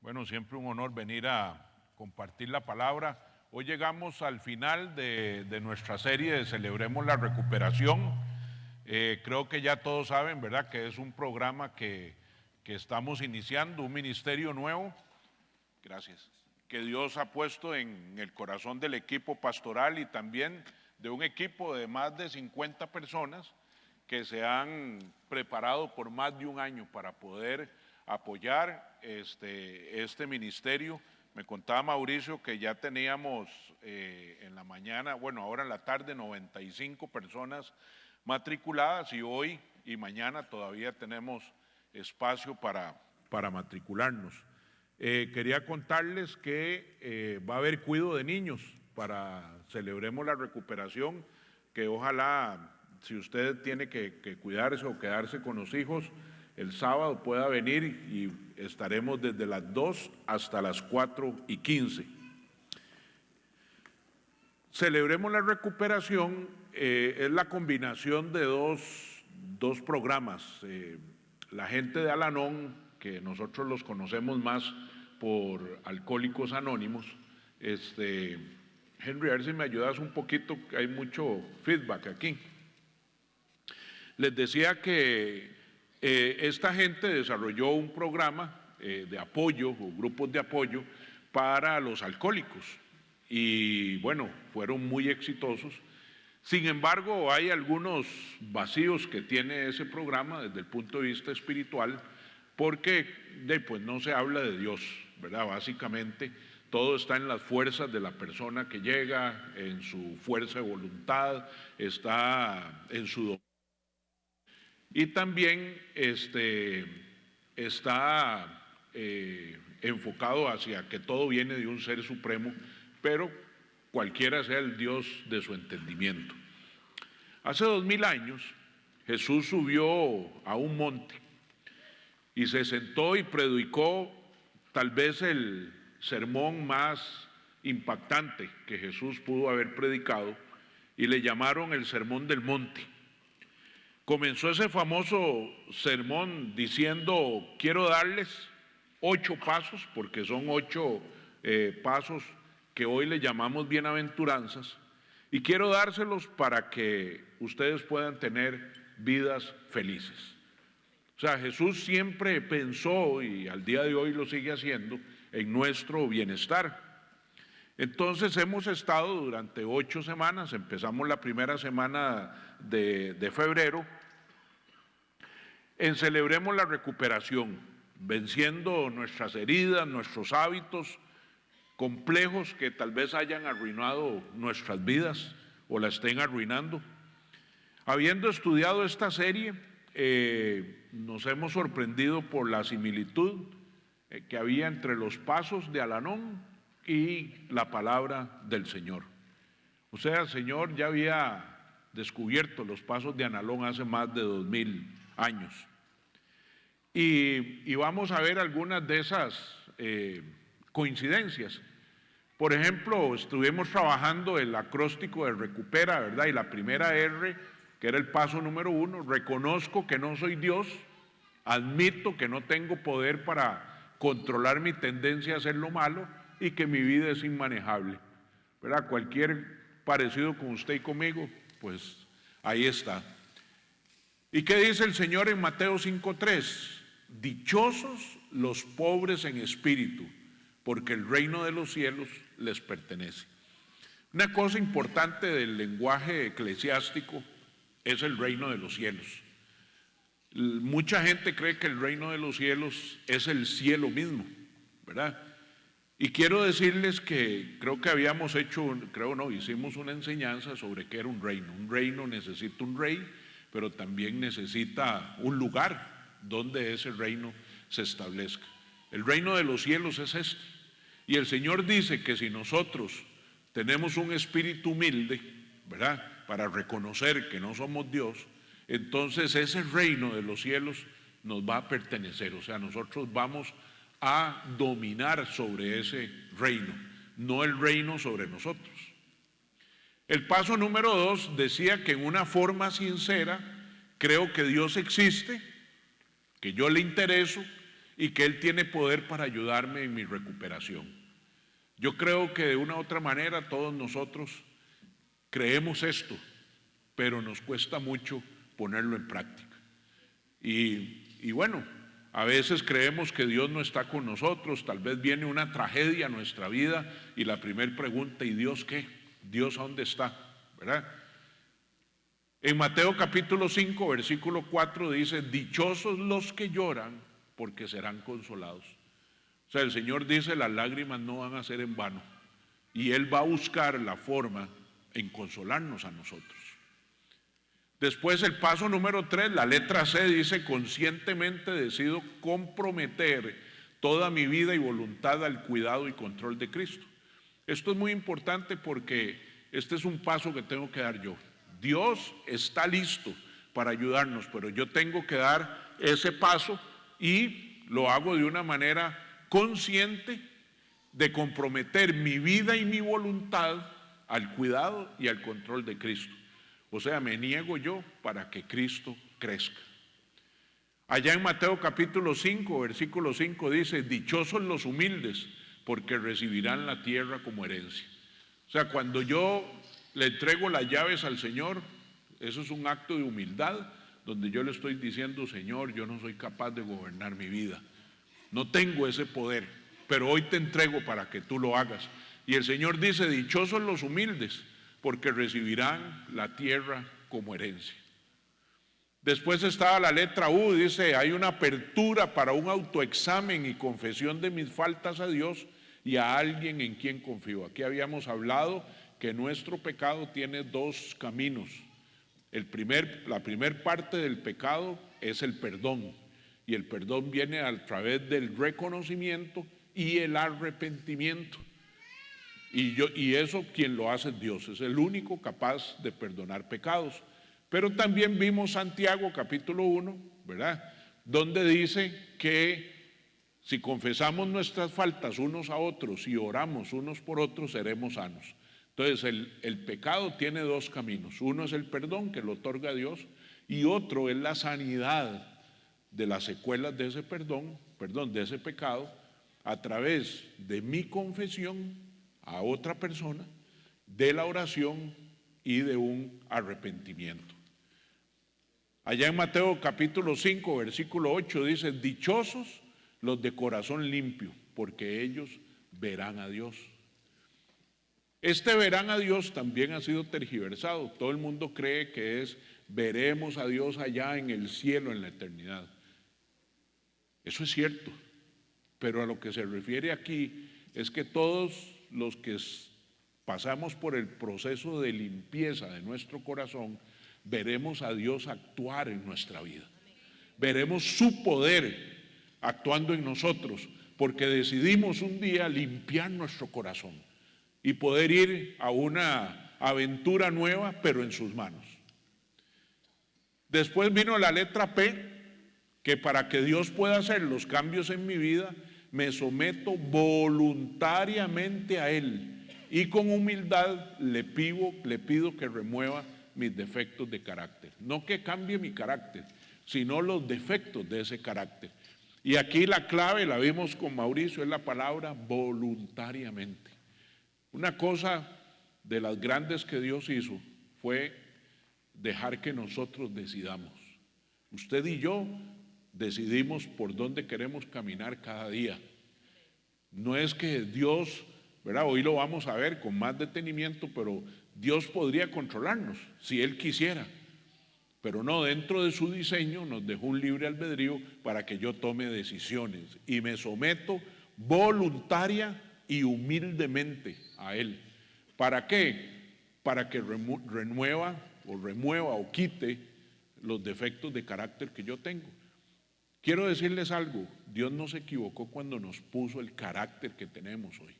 Bueno, siempre un honor venir a compartir la palabra. Hoy llegamos al final de nuestra serie de Celebremos la Recuperación. Creo que ya todos saben, ¿verdad?, que es un programa que estamos iniciando, un ministerio nuevo. Gracias. Que Dios ha puesto en el corazón del equipo pastoral y también de un equipo de más de 50 personas que se han preparado por más de un año para poder apoyar este ministerio. Me contaba Mauricio que ya teníamos en la mañana, bueno, ahora en la tarde, 95 personas matriculadas y hoy y mañana todavía tenemos espacio para matricularnos. Quería contarles que va a haber cuidado de niños para Celebremos la Recuperación, que ojalá, si usted tiene que cuidarse o quedarse con los hijos, el sábado pueda venir y estaremos desde las 2 hasta las 4:15. Celebremos la Recuperación es la combinación de dos programas. La gente de Al-Anon, que nosotros los conocemos más por Alcohólicos Anónimos. Henry, a ver si me ayudas un poquito, que hay mucho feedback aquí. Les decía que esta gente desarrolló un programa de apoyo o grupos de apoyo para los alcohólicos y bueno, fueron muy exitosos. Sin embargo, hay algunos vacíos que tiene ese programa desde el punto de vista espiritual, porque pues no se habla de Dios, ¿verdad? Básicamente todo está en las fuerzas de la persona que llega, en su fuerza de voluntad, está en su y también está enfocado hacia que todo viene de un ser supremo, pero cualquiera sea el Dios de su entendimiento. Hace 2000 años Jesús subió a un monte y se sentó y predicó tal vez el sermón más impactante que Jesús pudo haber predicado, y le llamaron el Sermón del Monte. Comenzó ese famoso sermón diciendo: quiero darles 8 pasos, porque son 8 pasos que hoy le llamamos bienaventuranzas, y quiero dárselos para que ustedes puedan tener vidas felices. O sea, Jesús siempre pensó, y al día de hoy lo sigue haciendo, en nuestro bienestar. Entonces hemos estado durante 8 semanas, empezamos la primera semana de febrero, en Celebremos la Recuperación, venciendo nuestras heridas, nuestros hábitos complejos que tal vez hayan arruinado nuestras vidas o la estén arruinando. Habiendo estudiado esta serie, nos hemos sorprendido por la similitud que había entre los pasos de Al-Anon y la palabra del Señor. O sea, el Señor ya había descubierto los pasos de Al-Anon hace más de 2000 años. Y vamos a ver algunas de esas coincidencias. Por ejemplo, estuvimos trabajando el acróstico de Recupera, ¿verdad? Y la primera R, que era el paso número 1, reconozco que no soy Dios, admito que no tengo poder para controlar mi tendencia a hacer lo malo y que mi vida es inmanejable, ¿verdad? Cualquier parecido con usted y conmigo, pues ahí está. ¿Y qué dice el Señor en Mateo 5:3? Dichosos los pobres en espíritu, porque el reino de los cielos les pertenece. Una cosa importante del lenguaje eclesiástico es el reino de los cielos. Mucha gente cree que el reino de los cielos es el cielo mismo, ¿verdad? Y quiero decirles que creo que hicimos una enseñanza sobre qué era un reino. Un reino necesita un rey, pero también necesita un lugar donde ese reino se establezca. El reino de los cielos es este. Y el Señor dice que si nosotros tenemos un espíritu humilde, ¿verdad?, para reconocer que no somos Dios, entonces ese reino de los cielos nos va a pertenecer. O sea, nosotros vamos a dominar sobre ese reino, no el reino sobre nosotros. El paso número 2 decía que en una forma sincera creo que Dios existe, que yo le intereso y que Él tiene poder para ayudarme en mi recuperación. Yo creo que de una u otra manera todos nosotros creemos esto, pero nos cuesta mucho ponerlo en práctica. Y bueno, a veces creemos que Dios no está con nosotros, tal vez viene una tragedia a nuestra vida y la primera pregunta, ¿y Dios qué? ¿Dios a dónde está? ¿Verdad? En Mateo capítulo 5, versículo 4 dice, dichosos los que lloran porque serán consolados. O sea, el Señor dice, las lágrimas no van a ser en vano y Él va a buscar la forma en consolarnos a nosotros. Después el paso número 3, la letra C dice, conscientemente decido comprometer toda mi vida y voluntad al cuidado y control de Cristo. Esto es muy importante porque este es un paso que tengo que dar yo. Dios está listo para ayudarnos, pero yo tengo que dar ese paso y lo hago de una manera consciente de comprometer mi vida y mi voluntad al cuidado y al control de Cristo. O sea, me niego yo para que Cristo crezca. Allá en Mateo capítulo 5, versículo 5 dice, dichosos los humildes, porque recibirán la tierra como herencia. O sea, cuando yo le entrego las llaves al Señor, eso es un acto de humildad, donde yo le estoy diciendo, Señor, yo no soy capaz de gobernar mi vida. No tengo ese poder, pero hoy te entrego para que tú lo hagas. Y el Señor dice, dichosos los humildes, porque recibirán la tierra como herencia. Después estaba la letra U, dice, hay una apertura para un autoexamen y confesión de mis faltas a Dios y a alguien en quien confío. Aquí habíamos hablado que nuestro pecado tiene dos caminos. La primer parte del pecado es el perdón, y el perdón viene a través del reconocimiento y el arrepentimiento. Y eso quien lo hace es Dios, es el único capaz de perdonar pecados. Pero también vimos Santiago capítulo 1, ¿verdad? Donde dice que si confesamos nuestras faltas unos a otros y oramos unos por otros, seremos sanos. Entonces el pecado tiene dos caminos. Uno es el perdón que lo otorga Dios y otro es la sanidad de las secuelas de ese de ese pecado a través de mi confesión a otra persona, de la oración y de un arrepentimiento. Allá en Mateo capítulo 5, versículo 8 dice, dichosos los de corazón limpio, porque ellos verán a Dios. Este verán a Dios también ha sido tergiversado. Todo el mundo cree que es veremos a Dios allá en el cielo, en la eternidad. Eso es cierto, pero a lo que se refiere aquí es que todos los que pasamos por el proceso de limpieza de nuestro corazón, veremos a Dios actuar en nuestra vida. Veremos su poder actuando en nosotros, porque decidimos un día limpiar nuestro corazón y poder ir a una aventura nueva, pero en sus manos. Después vino la letra P, que para que Dios pueda hacer los cambios en mi vida, me someto voluntariamente a Él y con humildad le pido que remueva mis defectos de carácter. No que cambie mi carácter, sino los defectos de ese carácter. Y aquí la clave, la vimos con Mauricio, es la palabra voluntariamente. Una cosa de las grandes que Dios hizo fue dejar que nosotros decidamos. Usted y yo decidimos por dónde queremos caminar cada día. No es que Dios, ¿verdad? Hoy lo vamos a ver con más detenimiento, pero Dios podría controlarnos si Él quisiera. Pero no, dentro de su diseño nos dejó un libre albedrío para que yo tome decisiones y me someto voluntaria y humildemente a Él. ¿Para qué? Para que remueva o quite los defectos de carácter que yo tengo. Quiero decirles algo, Dios no se equivocó cuando nos puso el carácter que tenemos hoy,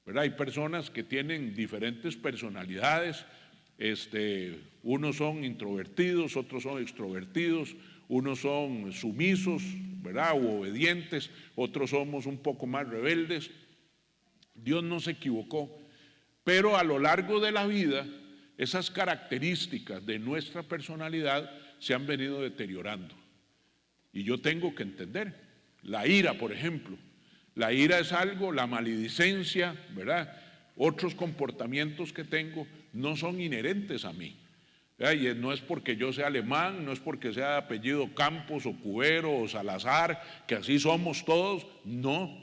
¿verdad? Hay personas que tienen diferentes personalidades, unos son introvertidos, otros son extrovertidos, unos son sumisos, ¿verdad? O obedientes, otros somos un poco más rebeldes. Dios no se equivocó, pero a lo largo de la vida, esas características de nuestra personalidad se han venido deteriorando. Y yo tengo que entender La ira, por ejemplo. La ira es algo, la maledicencia, ¿verdad? Otros comportamientos que tengo no son inherentes a mí. Y no es porque yo sea alemán, no es porque sea de apellido Campos o Cubero o Salazar, que así somos todos, no.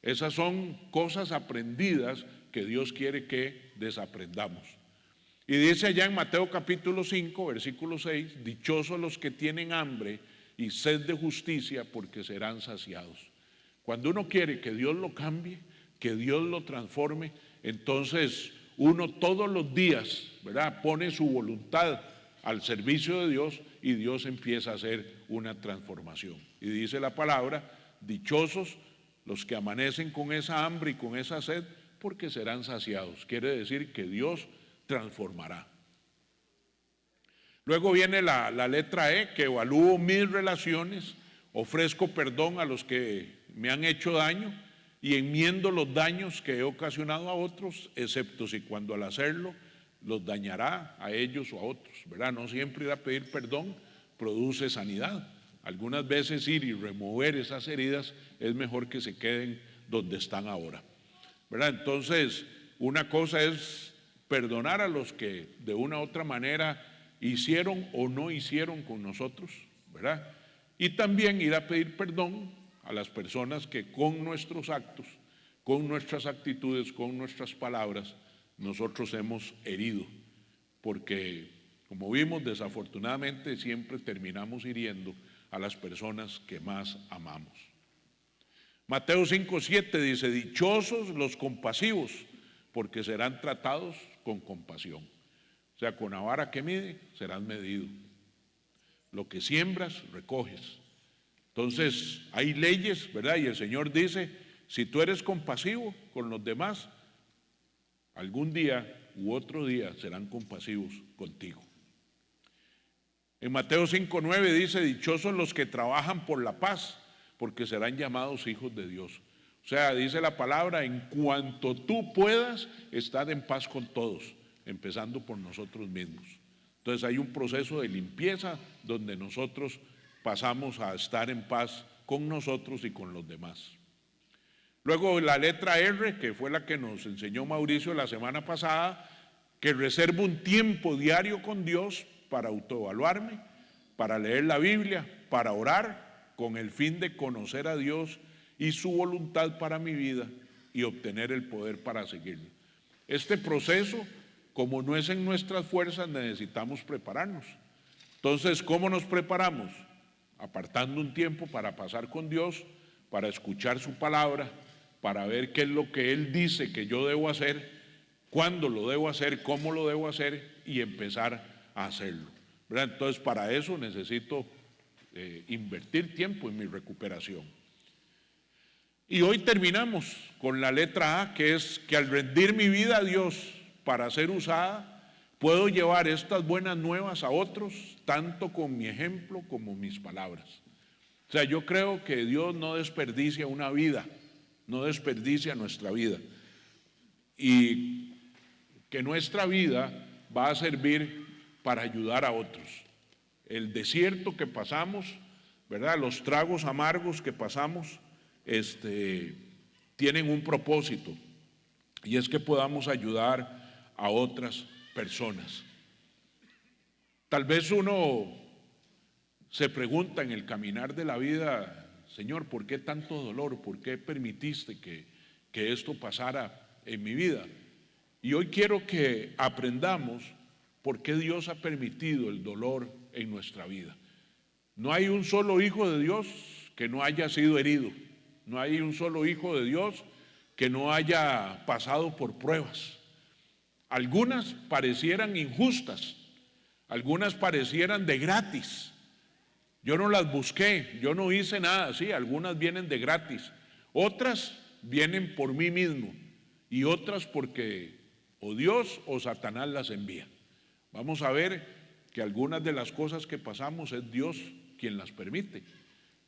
Esas son cosas aprendidas que Dios quiere que desaprendamos. Y dice allá en Mateo capítulo 5, versículo 6, dichosos los que tienen hambre y sed de justicia, porque serán saciados. Cuando uno quiere que Dios lo cambie, que Dios lo transforme, entonces uno todos los días, ¿verdad?, pone su voluntad al servicio de Dios y Dios empieza a hacer una transformación. Y dice la palabra, dichosos los que amanecen con esa hambre y con esa sed, porque serán saciados. Quiere decir que Dios transformará. Luego viene la letra E, que evalúo mis relaciones, ofrezco perdón a los que me han hecho daño y enmiendo los daños que he ocasionado a otros, excepto si cuando al hacerlo los dañará a ellos o a otros, ¿verdad? No siempre ir a pedir perdón produce sanidad. Algunas veces ir y remover esas heridas es mejor que se queden donde están ahora, ¿verdad? Entonces, una cosa es perdonar a los que de una u otra manera hicieron o no hicieron con nosotros, ¿verdad? Y también ir a pedir perdón a las personas que con nuestros actos, con nuestras actitudes, con nuestras palabras, nosotros hemos herido, porque como vimos, desafortunadamente siempre terminamos hiriendo a las personas que más amamos. Mateo 5:7 dice, dichosos los compasivos, porque serán tratados con compasión. O sea, con la vara que mide, serás medido. Lo que siembras, recoges. Entonces, hay leyes, ¿verdad? Y el Señor dice, si tú eres compasivo con los demás, algún día u otro día serán compasivos contigo. En Mateo 5:9 dice, dichosos los que trabajan por la paz, porque serán llamados hijos de Dios. O sea, dice la palabra, en cuanto tú puedas, estar en paz con todos, empezando por nosotros mismos. Entonces hay un proceso de limpieza donde nosotros pasamos a estar en paz con nosotros y con los demás. Luego la letra R, que fue la que nos enseñó Mauricio la semana pasada, que reservo un tiempo diario con Dios para autoevaluarme, para leer la Biblia, para orar, con el fin de conocer a Dios y su voluntad para mi vida y obtener el poder para seguirlo. Este proceso, como no es en nuestras fuerzas, necesitamos prepararnos. Entonces, ¿cómo nos preparamos? Apartando un tiempo para pasar con Dios, para escuchar su palabra, para ver qué es lo que Él dice que yo debo hacer, cuándo lo debo hacer, cómo lo debo hacer y empezar a hacerlo, ¿verdad? Entonces, para eso necesito invertir tiempo en mi recuperación. Y hoy terminamos con la letra A, que es que al rendir mi vida a Dios para ser usada, puedo llevar estas buenas nuevas a otros, tanto con mi ejemplo como mis palabras. O sea, yo creo que Dios no desperdicia una vida, no desperdicia nuestra vida. Y que nuestra vida va a servir para ayudar a otros. El desierto que pasamos, ¿verdad? Los tragos amargos que pasamos, tienen un propósito, y es que podamos ayudar a otras personas. Tal vez uno se pregunta en el caminar de la vida, Señor, ¿por qué tanto dolor? ¿Por qué permitiste que esto pasara en mi vida? Y hoy quiero que aprendamos por qué Dios ha permitido el dolor en nuestra vida. No hay un solo hijo de Dios que no haya sido herido. No hay un solo hijo de Dios que no haya pasado por pruebas. Algunas parecieran injustas, algunas parecieran de gratis. Yo no las busqué, yo no hice nada, sí, algunas vienen de gratis. Otras vienen por mí mismo y otras porque o Dios o Satanás las envía. Vamos a ver que algunas de las cosas que pasamos es Dios quien las permite,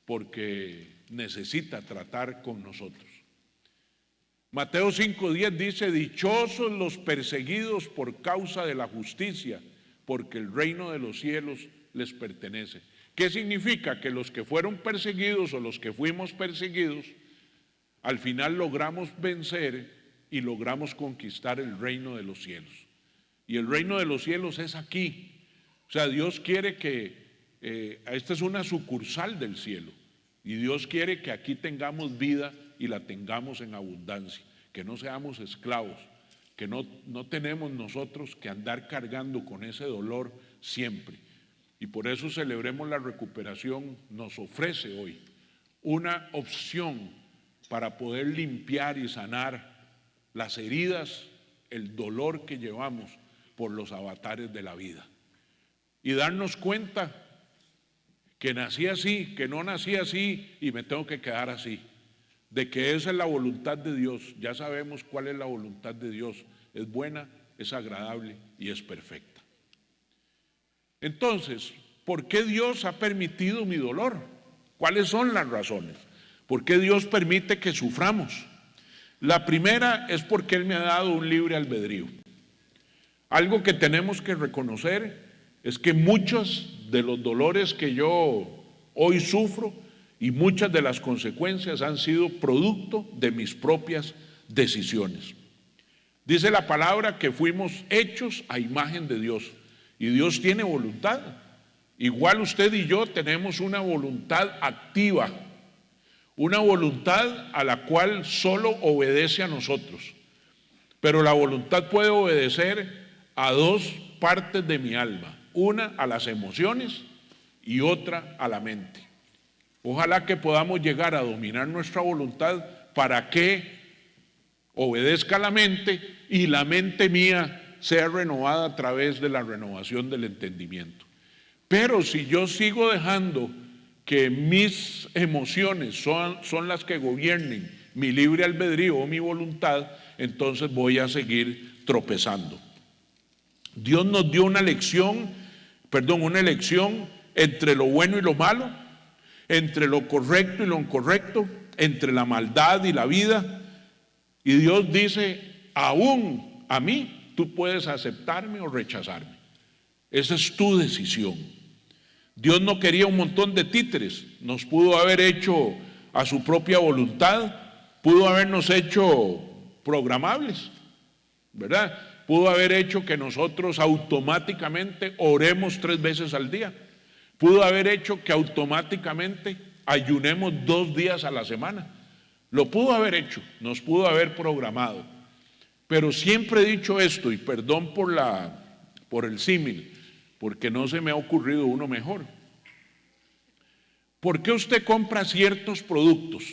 porque necesita tratar con nosotros. Mateo 5:10 dice, dichosos los perseguidos por causa de la justicia, porque el reino de los cielos les pertenece. ¿Qué significa? Que los que fueron perseguidos o los que fuimos perseguidos, al final logramos vencer y logramos conquistar el reino de los cielos. Y el reino de los cielos es aquí. O sea, Dios quiere que, esta es una sucursal del cielo, y Dios quiere que aquí tengamos vida y la tengamos en abundancia, que no seamos esclavos, que no tenemos nosotros que andar cargando con ese dolor siempre. Y por eso Celebremos la Recuperación nos ofrece hoy una opción para poder limpiar y sanar las heridas, el dolor que llevamos por los avatares de la vida. Y darnos cuenta que nací así, que no nací así y me tengo que quedar así. De que esa es la voluntad de Dios. Ya sabemos cuál es la voluntad de Dios. Es buena, es agradable y es perfecta. Entonces, ¿por qué Dios ha permitido mi dolor? ¿Cuáles son las razones? ¿Por qué Dios permite que suframos? La primera es porque Él me ha dado un libre albedrío. Algo que tenemos que reconocer es que muchos de los dolores que yo hoy sufro y muchas de las consecuencias han sido producto de mis propias decisiones. Dice la palabra que fuimos hechos a imagen de Dios y Dios tiene voluntad. Igual usted y yo tenemos una voluntad activa, una voluntad a la cual solo obedece a nosotros. Pero la voluntad puede obedecer a dos partes de mi alma, una a las emociones y otra a la mente. Ojalá que podamos llegar a dominar nuestra voluntad para que obedezca la mente y la mente mía sea renovada a través de la renovación del entendimiento. Pero si yo sigo dejando que mis emociones son las que gobiernen mi libre albedrío o mi voluntad, entonces voy a seguir tropezando. Dios nos dio una elección entre lo bueno y lo malo, entre lo correcto y lo incorrecto, entre la maldad y la vida. Y Dios dice, aún a mí, tú puedes aceptarme o rechazarme. Esa es tu decisión. Dios no quería un montón de títeres, nos pudo haber hecho a su propia voluntad, pudo habernos hecho programables, ¿verdad? Pudo haber hecho que nosotros automáticamente oremos 3 veces al día, pudo haber hecho que automáticamente ayunemos 2 días a la semana, lo pudo haber hecho, nos pudo haber programado, pero siempre he dicho esto, y perdón por el símil, porque no se me ha ocurrido uno mejor. ¿Por qué usted compra ciertos productos?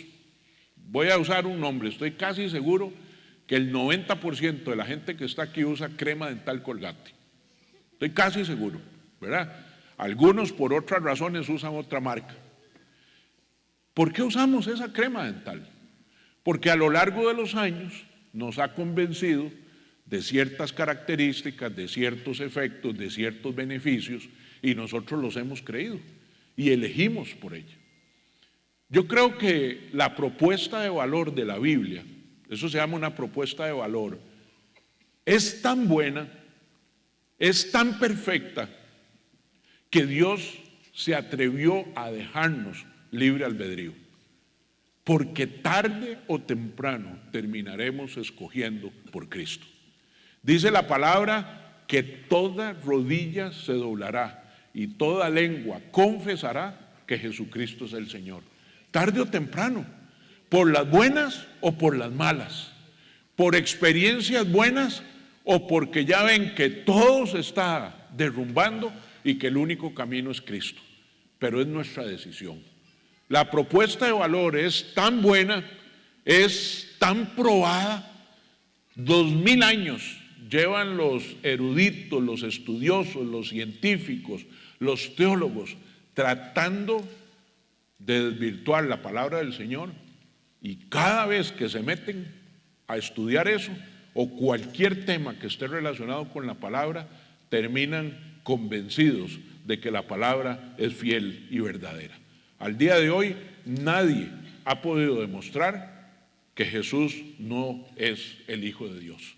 Voy a usar un nombre, estoy casi seguro que el 90% de la gente que está aquí usa crema dental Colgate. Estoy casi seguro, ¿verdad? Algunos por otras razones usan otra marca. ¿Por qué usamos esa crema dental? Porque a lo largo de los años nos ha convencido de ciertas características, de ciertos efectos, de ciertos beneficios, y nosotros los hemos creído y elegimos por ella. Yo creo que la propuesta de valor de la Biblia, eso se llama una propuesta de valor, es tan buena, es tan perfecta, que Dios se atrevió a dejarnos libre albedrío, porque tarde o temprano terminaremos escogiendo por Cristo. Dice la palabra que toda rodilla se doblará y toda lengua confesará que Jesucristo es el Señor. Tarde o temprano, por las buenas o por las malas, por experiencias buenas o porque ya ven que todo se está derrumbando y que el único camino es Cristo. Pero es nuestra decisión. La propuesta de valor es tan buena, es tan probada, 2000 años llevan los eruditos, los estudiosos, los científicos, los teólogos, tratando de desvirtuar la palabra del Señor, y cada vez que se meten a estudiar eso, o cualquier tema que esté relacionado con la palabra, terminan convencidos de que la palabra es fiel y verdadera. Al día de hoy, nadie ha podido demostrar que Jesús no es el Hijo de Dios.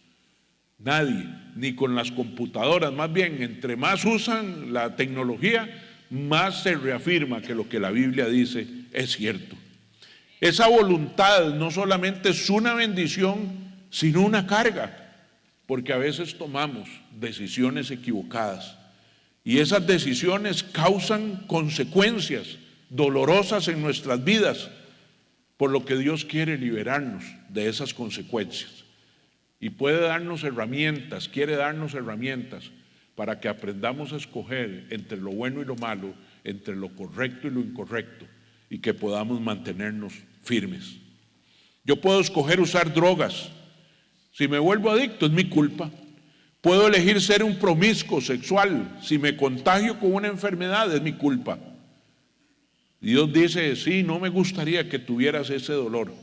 Nadie, ni con las computadoras. Más bien, entre más usan la tecnología, más se reafirma que lo que la Biblia dice es cierto. Esa voluntad no solamente es una bendición, sino una carga, porque a veces tomamos decisiones equivocadas y esas decisiones causan consecuencias dolorosas en nuestras vidas, por lo que Dios quiere liberarnos de esas consecuencias y puede darnos herramientas, quiere darnos herramientas para que aprendamos a escoger entre lo bueno y lo malo, entre lo correcto y lo incorrecto, y que podamos mantenernos firmes. Yo puedo escoger usar drogas. Si me vuelvo adicto es mi culpa. Puedo elegir ser un promiscuo sexual. Si me contagio con una enfermedad es mi culpa. Dios dice, sí, no me gustaría que tuvieras ese dolor,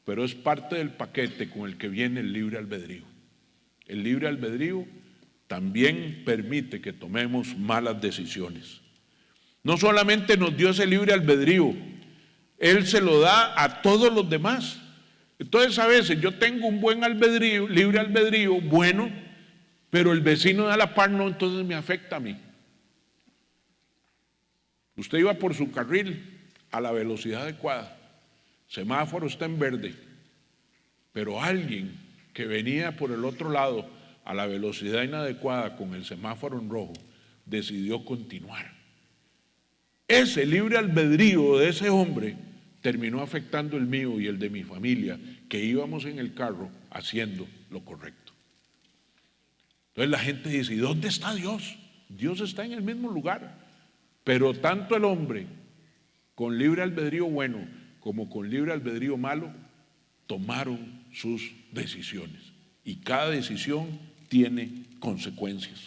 pero es parte del paquete con el que viene el libre albedrío. El libre albedrío también permite que tomemos malas decisiones. No solamente nos dio ese libre albedrío, Él se lo da a todos los demás. Entonces a veces yo tengo un buen albedrío, libre albedrío, bueno, pero el vecino de a la par no, entonces me afecta a mí. Usted iba por su carril a la velocidad adecuada, semáforo está en verde, pero alguien que venía por el otro lado a la velocidad inadecuada con el semáforo en rojo, decidió continuar. Ese libre albedrío de ese hombre terminó afectando el mío y el de mi familia, que íbamos en el carro haciendo lo correcto. Entonces la gente dice, ¿y dónde está Dios? Dios está en el mismo lugar, pero tanto el hombre con libre albedrío bueno como con libre albedrío malo tomaron sus decisiones, y cada decisión tiene consecuencias.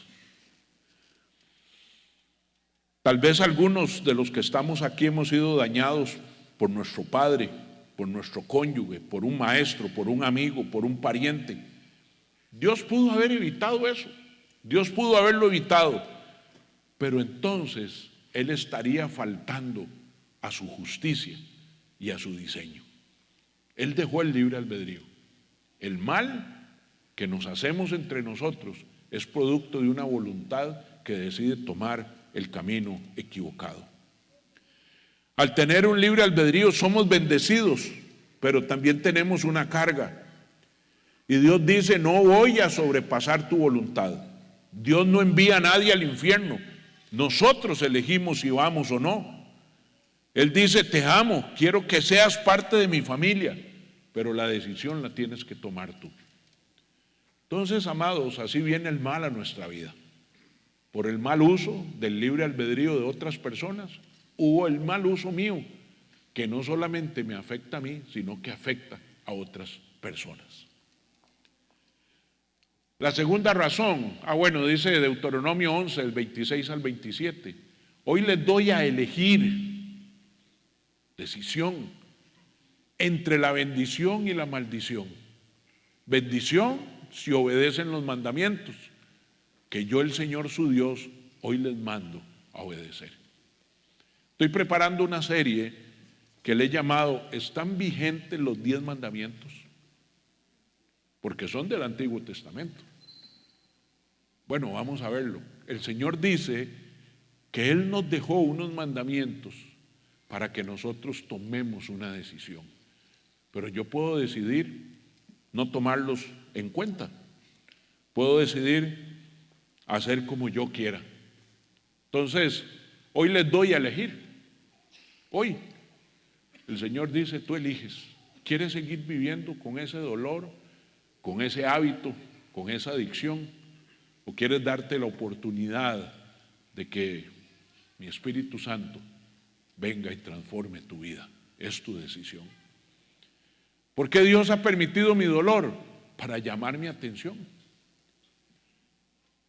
Tal vez algunos de los que estamos aquí hemos sido dañados por nuestro padre, por nuestro cónyuge, por un maestro, por un amigo, por un pariente. Dios pudo haber evitado eso, Dios pudo haberlo evitado, pero entonces Él estaría faltando a su justicia y a su diseño. Él dejó el libre albedrío. El mal que nos hacemos entre nosotros es producto de una voluntad que decide tomar el camino equivocado. Al tener un libre albedrío somos bendecidos, pero también tenemos una carga. Y Dios dice, no voy a sobrepasar tu voluntad. Dios no envía a nadie al infierno. Nosotros elegimos si vamos o no. Él dice, te amo, quiero que seas parte de mi familia, pero la decisión la tienes que tomar tú. Entonces, amados, así viene el mal a nuestra vida. Por el mal uso del libre albedrío de otras personas, hubo el mal uso mío, que no solamente me afecta a mí, sino que afecta a otras personas. La segunda razón, dice Deuteronomio 11, el 26 al 27, hoy les doy a elegir, decisión, entre la bendición y la maldición. Bendición si obedecen los mandamientos, que yo, el Señor su Dios, hoy les mando a obedecer. Estoy preparando una serie que le he llamado ¿Están vigentes los 10 mandamientos? Porque son del Antiguo Testamento. Bueno, vamos a verlo. El Señor dice que Él nos dejó unos mandamientos para que nosotros tomemos una decisión. Pero yo puedo decidir no tomarlos en cuenta. Puedo decidir hacer como yo quiera. Entonces, hoy les doy a elegir. Hoy, el Señor dice, tú eliges. ¿Quieres seguir viviendo con ese dolor, con ese hábito, con esa adicción? ¿O quieres darte la oportunidad de que mi Espíritu Santo venga y transforme tu vida? Es tu decisión. ¿Por qué Dios ha permitido mi dolor? Para llamar mi atención.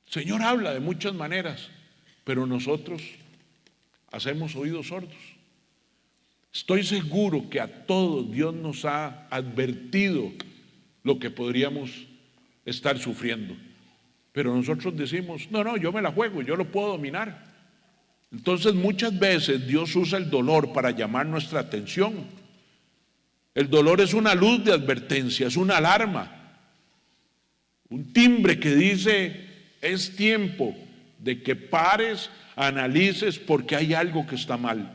El Señor habla de muchas maneras, pero nosotros hacemos oídos sordos. Estoy seguro que a todos Dios nos ha advertido lo que podríamos estar sufriendo, pero nosotros decimos, no, yo me la juego, yo lo puedo dominar. Entonces muchas veces Dios usa el dolor para llamar nuestra atención. El dolor es una luz de advertencia, es una alarma, un timbre que dice, es tiempo de que pares analices porque hay algo que está mal.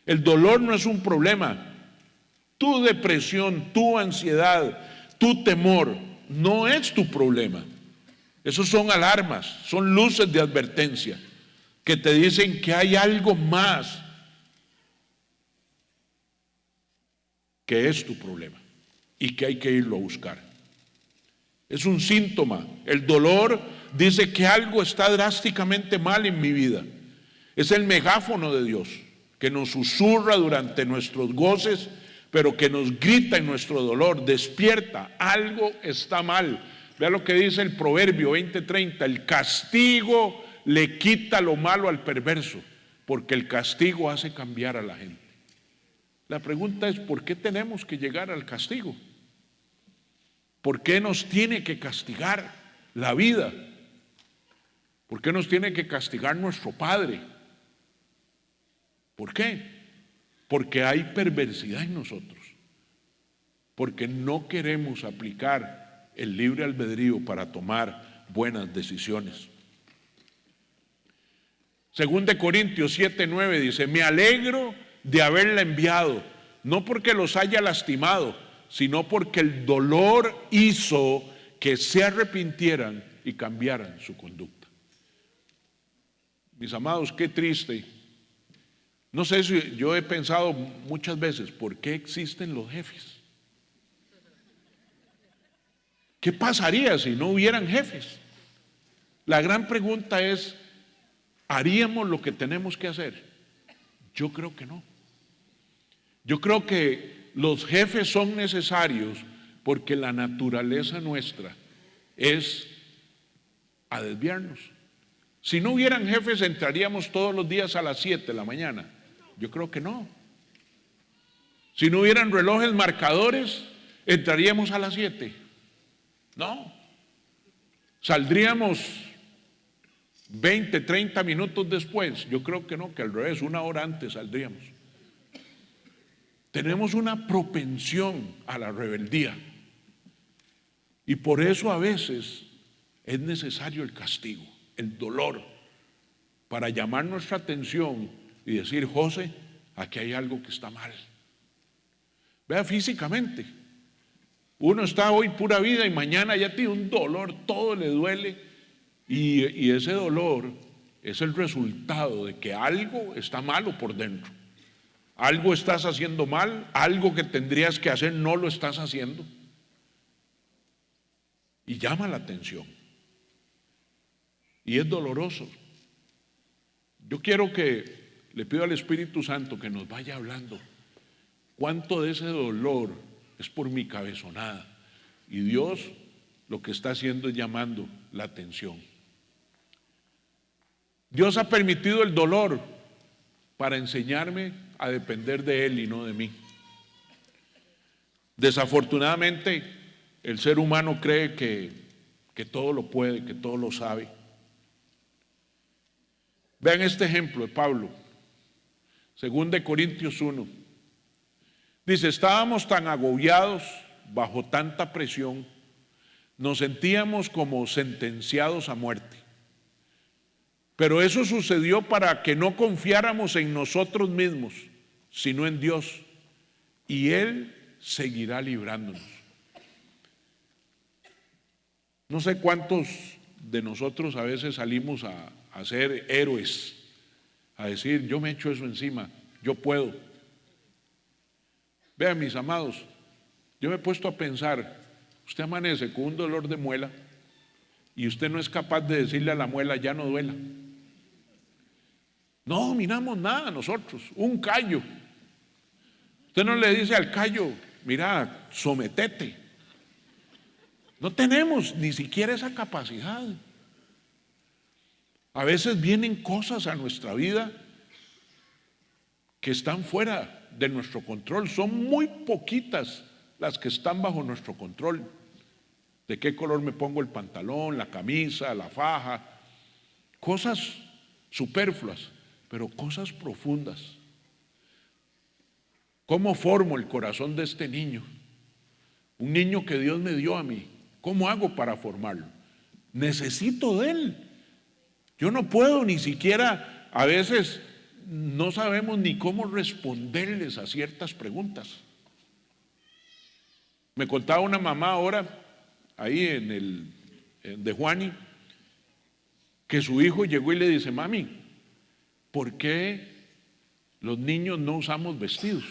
El dolor no es un problema. Tu depresión, tu ansiedad, tu temor no es tu problema. Esos son alarmas, son luces de advertencia que te dicen que hay algo más que es tu problema y que hay que irlo a buscar. Es un síntoma. El dolor dice que algo está drásticamente mal en mi vida. Es el megáfono de Dios que nos susurra durante nuestros goces, pero que nos grita en nuestro dolor. Despierta, algo está mal. Vea lo que dice el Proverbio 20:30: el castigo le quita lo malo al perverso, porque el castigo hace cambiar a la gente. La pregunta es, ¿por qué tenemos que llegar al castigo? ¿Por qué nos tiene que castigar la vida? ¿Por qué nos tiene que castigar nuestro Padre? ¿Por qué? Porque hay perversidad en nosotros. Porque no queremos aplicar el libre albedrío para tomar buenas decisiones. Según de Corintios 7:9 dice: me alegro de haberla enviado, no porque los haya lastimado, sino porque el dolor hizo que se arrepintieran y cambiaran su conducta. Mis amados, qué triste. No sé si yo he pensado muchas veces, ¿por qué existen los jefes? ¿Qué pasaría si no hubieran jefes? La gran pregunta es, ¿haríamos lo que tenemos que hacer? Yo creo que no. Yo creo que los jefes son necesarios porque la naturaleza nuestra es a desviarnos. Si no hubieran jefes, ¿entraríamos todos los días a las 7 de la mañana? Yo creo que no. Si no hubieran relojes marcadores, ¿entraríamos a las 7? No. ¿Saldríamos 20, 30 minutos después? Yo creo que no, que al revés, 1 hora antes saldríamos. Tenemos una propensión a la rebeldía y por eso a veces es necesario el castigo, el dolor, para llamar nuestra atención y decir: José, aquí hay algo que está mal. Vea físicamente, uno está hoy pura vida y mañana ya tiene un dolor, todo le duele, y ese dolor es el resultado de que algo está malo por dentro. Algo estás haciendo mal, algo que tendrías que hacer no lo estás haciendo. Y llama la atención. Y es doloroso. Yo quiero le pido al Espíritu Santo que nos vaya hablando. ¿Cuánto de ese dolor es por mi cabezonada? Y Dios lo que está haciendo es llamando la atención. Dios ha permitido el dolor para enseñarme a depender de Él y no de mí. Desafortunadamente, el ser humano cree que todo lo puede, que todo lo sabe. Vean este ejemplo de Pablo, según de Corintios 1. Dice: estábamos tan agobiados bajo tanta presión, nos sentíamos como sentenciados a muerte. Pero eso sucedió para que no confiáramos en nosotros mismos, sino en Dios, y Él seguirá librándonos. No sé cuántos de nosotros a veces salimos a ser héroes, a decir: yo me echo eso encima, yo puedo. Vean, mis amados, yo me he puesto a pensar, usted amanece con un dolor de muela y usted no es capaz de decirle a la muela: ya no duela. No miramos nada nosotros, un callo. Usted no le dice al callo: mira, sometete. No tenemos ni siquiera esa capacidad. A veces vienen cosas a nuestra vida que están fuera de nuestro control. Son muy poquitas las que están bajo nuestro control. ¿De qué color me pongo el pantalón, la camisa, la faja? Cosas superfluas, pero cosas profundas. ¿Cómo formo el corazón de este niño? Un niño que Dios me dio a mí. ¿Cómo hago para formarlo? Necesito de Él. Yo no puedo ni siquiera, a veces no sabemos ni cómo responderles a ciertas preguntas. Me contaba una mamá ahora, ahí de Juani, que su hijo llegó y le dice: mami, ¿por qué los niños no usamos vestidos?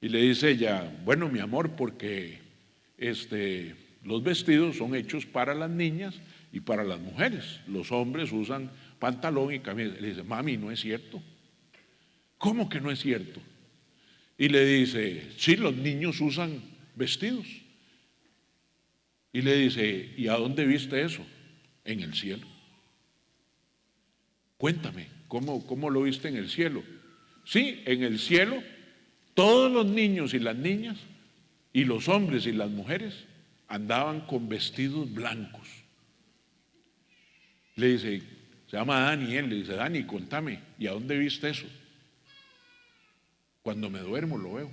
Y le dice ella: bueno, mi amor, porque los vestidos son hechos para las niñas y para las mujeres. Los hombres usan pantalón y camisa. Le dice: mami, no es cierto. ¿Cómo que no es cierto? Y le dice: sí, los niños usan vestidos. Y le dice: ¿y a dónde viste eso? En el cielo. Cuéntame, ¿cómo lo viste en el cielo? Sí, en el cielo todos los niños y las niñas y los hombres y las mujeres andaban con vestidos blancos. Le dice, se llama Dani, él le dice: Dani, contame, ¿y a dónde viste eso? Cuando me duermo lo veo.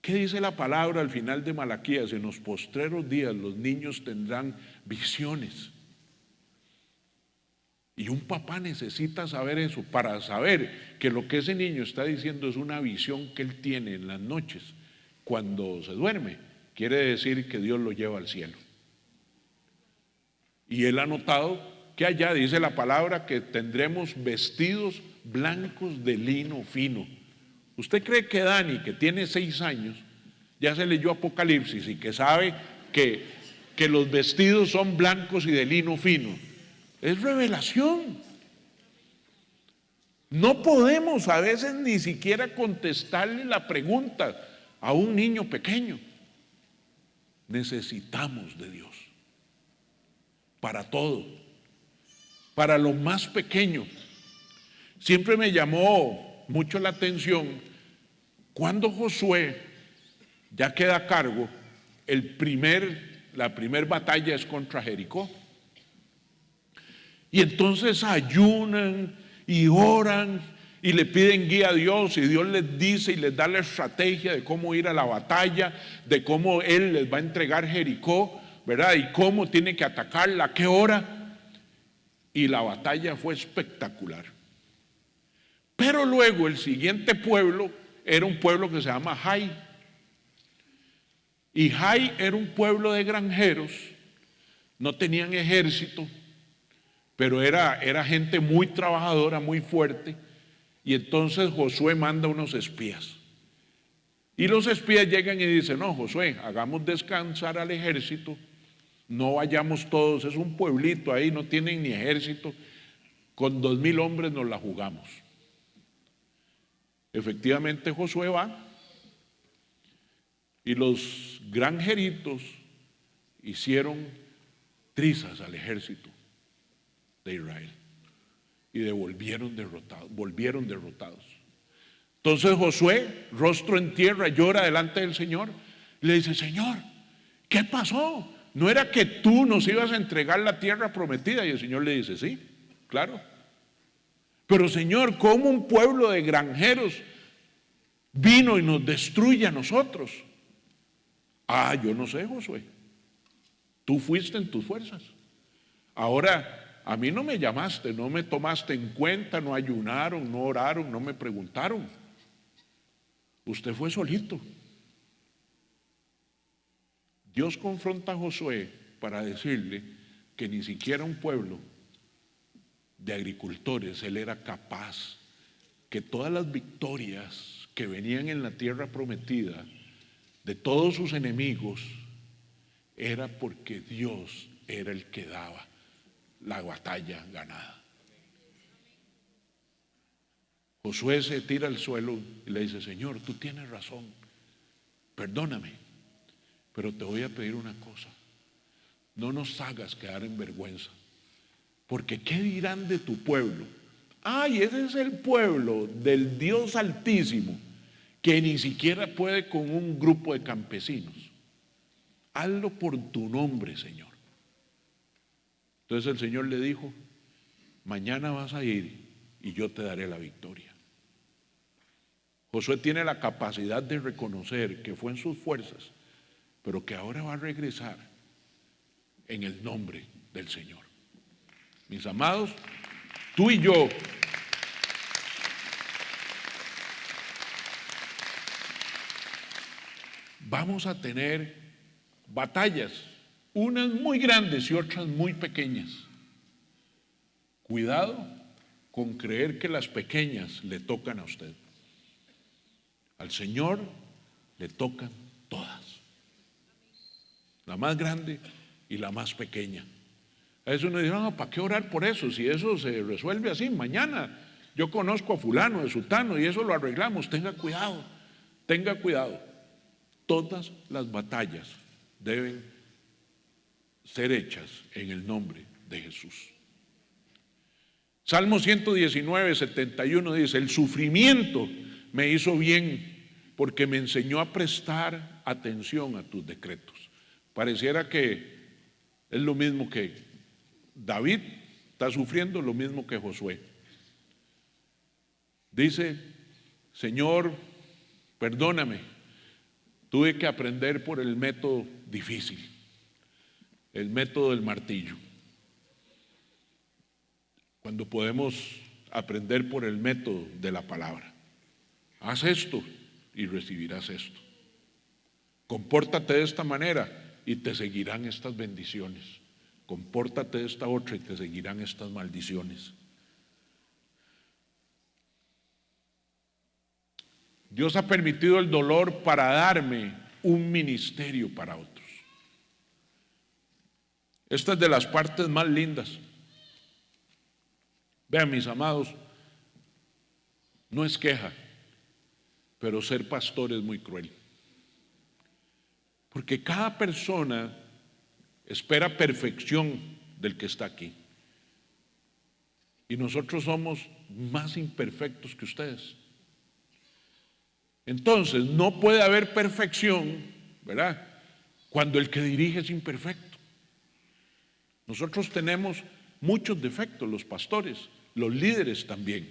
¿Qué dice la palabra al final de Malaquías? En los postreros días los niños tendrán visiones. Y un papá necesita saber eso para saber que lo que ese niño está diciendo es una visión que él tiene en las noches cuando se duerme. Quiere decir que Dios lo lleva al cielo. Y él ha notado que allá dice la palabra que tendremos vestidos blancos de lino fino. ¿Usted cree que Dani, que tiene 6 años, ya se leyó Apocalipsis y que sabe que los vestidos son blancos y de lino fino? Es revelación. No podemos a veces ni siquiera contestarle la pregunta a un niño pequeño. Necesitamos de Dios para todo, para lo más pequeño. Siempre me llamó mucho la atención cuando Josué ya queda a cargo. La primer batalla es contra Jericó. Y entonces ayunan y oran y le piden guía a Dios, y Dios les dice y les da la estrategia de cómo ir a la batalla, de cómo Él les va a entregar Jericó, ¿verdad? Y cómo tiene que atacarla, a qué hora. Y la batalla fue espectacular. Pero luego el siguiente pueblo era un pueblo que se llama Jai. Y Jai era un pueblo de granjeros, no tenían ejército, pero era gente muy trabajadora, muy fuerte. Y entonces Josué manda unos espías. Y los espías llegan y dicen: no, Josué, hagamos descansar al ejército, no vayamos todos, es un pueblito ahí, no tienen ni ejército, con 2,000 hombres nos la jugamos. Efectivamente Josué va, y los granjeritos hicieron trizas al ejército de Israel y volvieron derrotados. Entonces Josué, rostro en tierra, llora delante del Señor y le dice: Señor, ¿qué pasó? ¿No era que tú nos ibas a entregar la tierra prometida? Y el Señor le dice: sí, claro. Pero Señor, ¿cómo un pueblo de granjeros vino y nos destruye a nosotros? Yo no sé, Josué, tú fuiste en tus fuerzas. Ahora, a mí no me llamaste, no me tomaste en cuenta, no ayunaron, no oraron, no me preguntaron. Usted fue solito. Dios confronta a Josué para decirle que ni siquiera un pueblo de agricultores él era capaz, que todas las victorias que venían en la tierra prometida de todos sus enemigos era porque Dios era el que daba la batalla ganada. Josué se tira al suelo y le dice: Señor, tú tienes razón, perdóname, pero te voy a pedir una cosa: no nos hagas quedar en vergüenza, porque ¿qué dirán de tu pueblo? Ese es el pueblo del Dios Altísimo, que ni siquiera puede con un grupo de campesinos. Hazlo por tu nombre, Señor. Entonces el Señor le dijo: mañana vas a ir y yo te daré la victoria. Josué tiene la capacidad de reconocer que fue en sus fuerzas, pero que ahora va a regresar en el nombre del Señor. Mis amados, tú y yo vamos a tener batallas, unas muy grandes y otras muy pequeñas. Cuidado con creer que las pequeñas le tocan a usted. Al Señor le tocan todas, la más grande y la más pequeña. A veces uno dice, no, ¿para qué orar por eso? Si eso se resuelve así, mañana yo conozco a fulano, de sutano, y eso lo arreglamos. Tenga cuidado, tenga cuidado. Todas las batallas deben ser hechas en el nombre de Jesús. Salmo 119, 71 dice, el sufrimiento me hizo bien porque me enseñó a prestar atención a tus decretos. Pareciera que es lo mismo que David está sufriendo, lo mismo que Josué. Dice, Señor, perdóname, tuve que aprender por el método difícil, el método del martillo. Cuando podemos aprender por el método de la palabra. Haz esto y recibirás esto. Compórtate de esta manera y te seguirán estas bendiciones. Compórtate de esta otra y te seguirán estas maldiciones. Dios ha permitido el dolor para darme un ministerio para otros. Esta es de las partes más lindas. Vean, mis amados, no es queja, pero ser pastor es muy cruel. Porque cada persona espera perfección del que está aquí. Y nosotros somos más imperfectos que ustedes. Entonces, no puede haber perfección, ¿verdad?, cuando el que dirige es imperfecto. Nosotros tenemos muchos defectos, los pastores, los líderes también.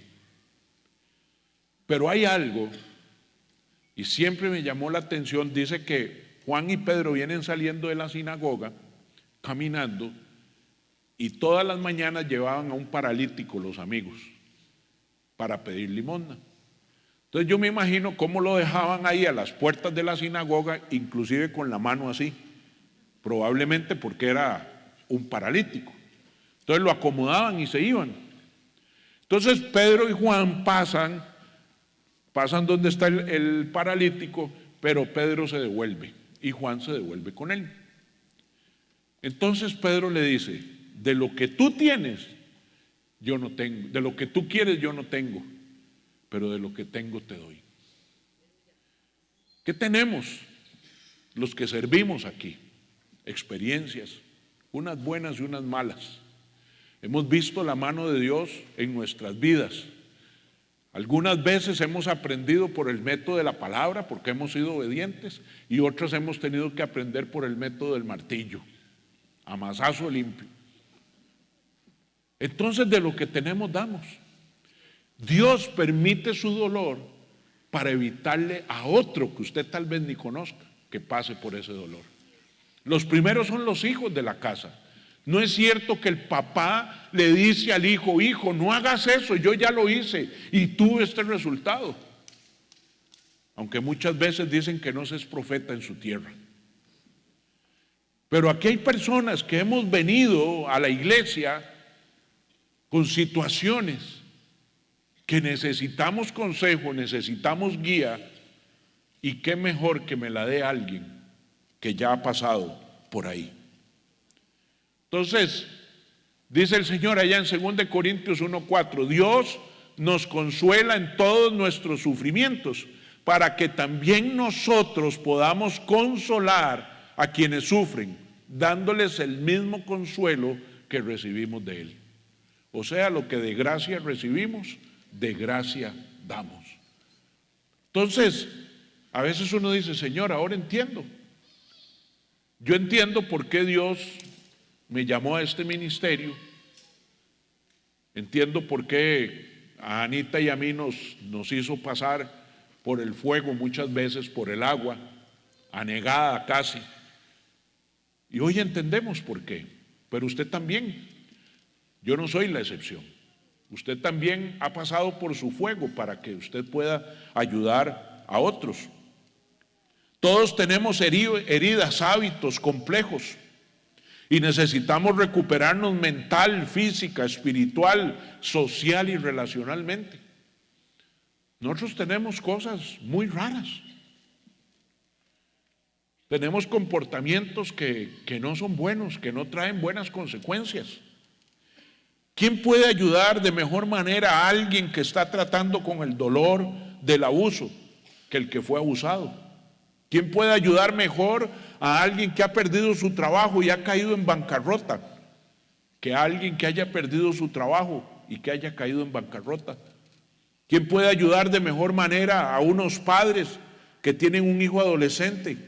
Pero hay algo, y siempre me llamó la atención, dice que Juan y Pedro vienen saliendo de la sinagoga, caminando, y todas las mañanas llevaban a un paralítico los amigos para pedir limosna. Entonces yo me imagino cómo lo dejaban ahí a las puertas de la sinagoga, inclusive con la mano así, probablemente porque era un paralítico. Entonces lo acomodaban y se iban. Entonces Pedro y Juan pasan donde está el paralítico, pero Pedro se devuelve y Juan se devuelve con él. Entonces Pedro le dice, de lo que tú tienes, yo no tengo, de lo que tú quieres yo no tengo, pero de lo que tengo te doy. ¿Qué tenemos los que servimos aquí? Experiencias, unas buenas y unas malas. Hemos visto la mano de Dios en nuestras vidas. Algunas veces hemos aprendido por el método de la palabra porque hemos sido obedientes, y otras hemos tenido que aprender por el método del martillo, a mazazo limpio. Entonces, de lo que tenemos damos. Dios permite su dolor para evitarle a otro que usted tal vez ni conozca que pase por ese dolor. Los primeros son los hijos de la casa. No es cierto que el papá le dice al hijo, hijo, no hagas eso, yo ya lo hice y tuve este resultado. Aunque muchas veces dicen que no se es profeta en su tierra. Pero aquí hay personas que hemos venido a la iglesia con situaciones que necesitamos consejo, necesitamos guía, y qué mejor que me la dé alguien que ya ha pasado por ahí. Entonces, dice el Señor allá en 2 Corintios 1:4, Dios nos consuela en todos nuestros sufrimientos, para que también nosotros podamos consolar a quienes sufren, dándoles el mismo consuelo que recibimos de Él. O sea, lo que de gracia recibimos, de gracia damos. Entonces, a veces uno dice, Señor, ahora entiendo. Yo entiendo por qué Dios me llamó a este ministerio. Entiendo por qué a Anita y a mí nos hizo pasar por el fuego muchas veces, por el agua, anegada casi. Y hoy entendemos por qué. pero usted también. Yo no soy la excepción. Usted también ha pasado por su fuego para que usted pueda ayudar a otros. Todos tenemos heridas, hábitos complejos y necesitamos recuperarnos mental, física, espiritual, social y relacionalmente. Nosotros tenemos cosas muy raras. Tenemos comportamientos que no son buenos, que no traen buenas consecuencias. ¿Quién puede ayudar de mejor manera a alguien que está tratando con el dolor del abuso que el que fue abusado? ¿Quién puede ayudar mejor a alguien que ha perdido su trabajo y ha caído en bancarrota que a alguien que haya perdido su trabajo y que haya caído en bancarrota? ¿Quién puede ayudar de mejor manera a unos padres que tienen un hijo adolescente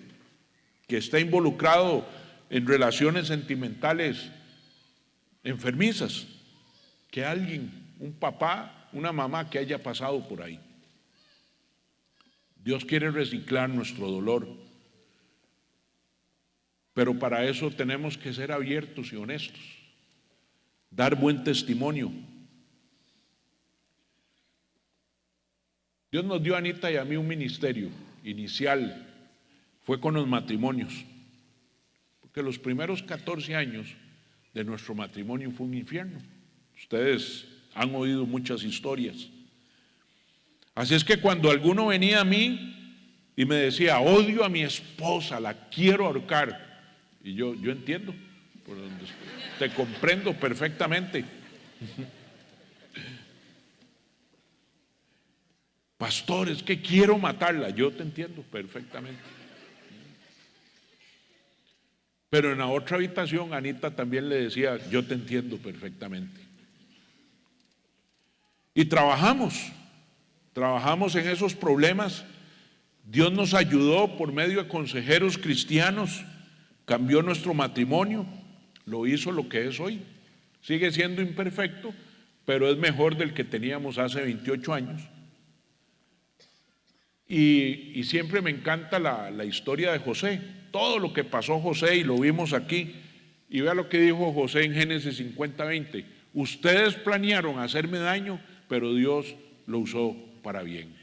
que está involucrado en relaciones sentimentales enfermizas que alguien, un papá, una mamá que haya pasado por ahí? Dios quiere reciclar nuestro dolor, pero para eso tenemos que ser abiertos y honestos, dar buen testimonio. Dios nos dio a Anita y a mí un ministerio inicial, fue con los matrimonios, porque los primeros 14 años de nuestro matrimonio fue un infierno. Ustedes han oído muchas historias. Así es que cuando alguno venía a mí y me decía, odio a mi esposa, la quiero ahorcar, y yo entiendo, por donde te comprendo perfectamente. Pastor, es que quiero matarla, yo te entiendo perfectamente. Pero en la otra habitación Anita también le decía, yo te entiendo perfectamente. Y trabajamos en esos problemas. Dios nos ayudó por medio de consejeros cristianos, cambió nuestro matrimonio, lo hizo lo que es hoy. Sigue siendo imperfecto, pero es mejor del que teníamos hace 28 años. Y siempre me encanta la historia de José, todo lo que pasó José, y lo vimos aquí. Y vea lo que dijo José en Génesis 50:20. Ustedes planearon hacerme daño, pero Dios lo usó para bien.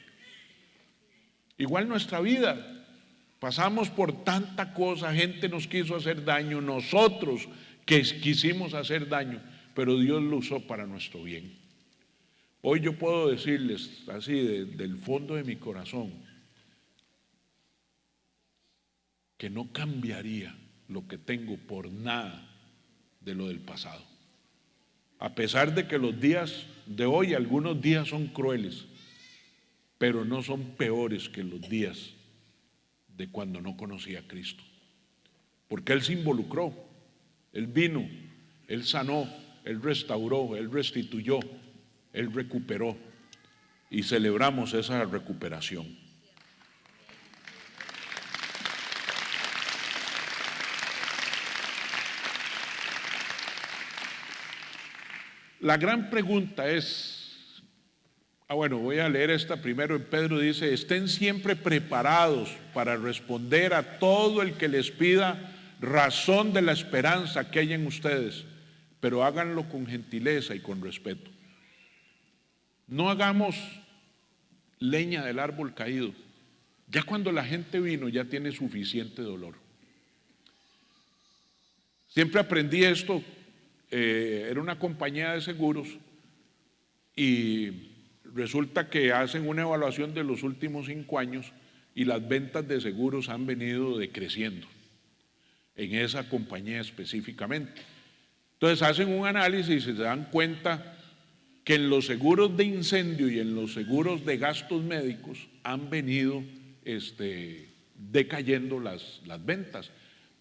Igual nuestra vida, pasamos por tanta cosa, gente nos quiso hacer daño, nosotros que quisimos hacer daño, pero Dios lo usó para nuestro bien. Hoy yo puedo decirles así del fondo de mi corazón que no cambiaría lo que tengo por nada de lo del pasado. A pesar de que los días de hoy, algunos días son crueles, pero no son peores que los días de cuando no conocía a Cristo. Porque Él se involucró, Él vino, Él sanó, Él restauró, Él restituyó, Él recuperó, y celebramos esa recuperación. La gran pregunta es, voy a leer esta primero. En Pedro dice, estén siempre preparados para responder a todo el que les pida razón de la esperanza que hay en ustedes, pero háganlo con gentileza y con respeto. No hagamos leña del árbol caído. Ya cuando la gente vino, ya tiene suficiente dolor. Siempre aprendí esto. Era una compañía de seguros y resulta que hacen una evaluación de los últimos 5 años y las ventas de seguros han venido decreciendo en esa compañía específicamente. Entonces hacen un análisis y se dan cuenta que en los seguros de incendio y en los seguros de gastos médicos han venido decayendo las ventas,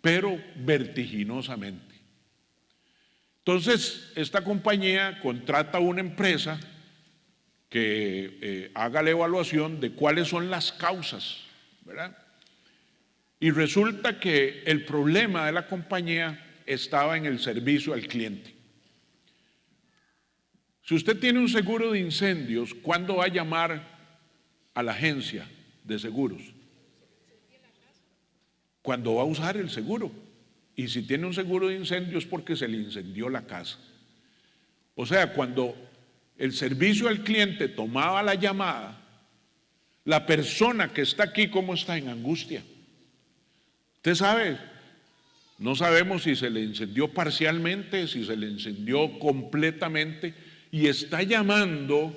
pero vertiginosamente. Entonces, esta compañía contrata a una empresa que haga la evaluación de cuáles son las causas, ¿verdad? Y resulta que el problema de la compañía estaba en el servicio al cliente. Si usted tiene un seguro de incendios, ¿cuándo va a llamar a la agencia de seguros? Cuando va a usar el seguro. Y si tiene un seguro de incendio es porque se le incendió la casa. O sea, cuando el servicio al cliente tomaba la llamada, la persona que está aquí, ¿cómo está? En angustia. Usted sabe, no sabemos si se le incendió parcialmente, si se le incendió completamente, y está llamando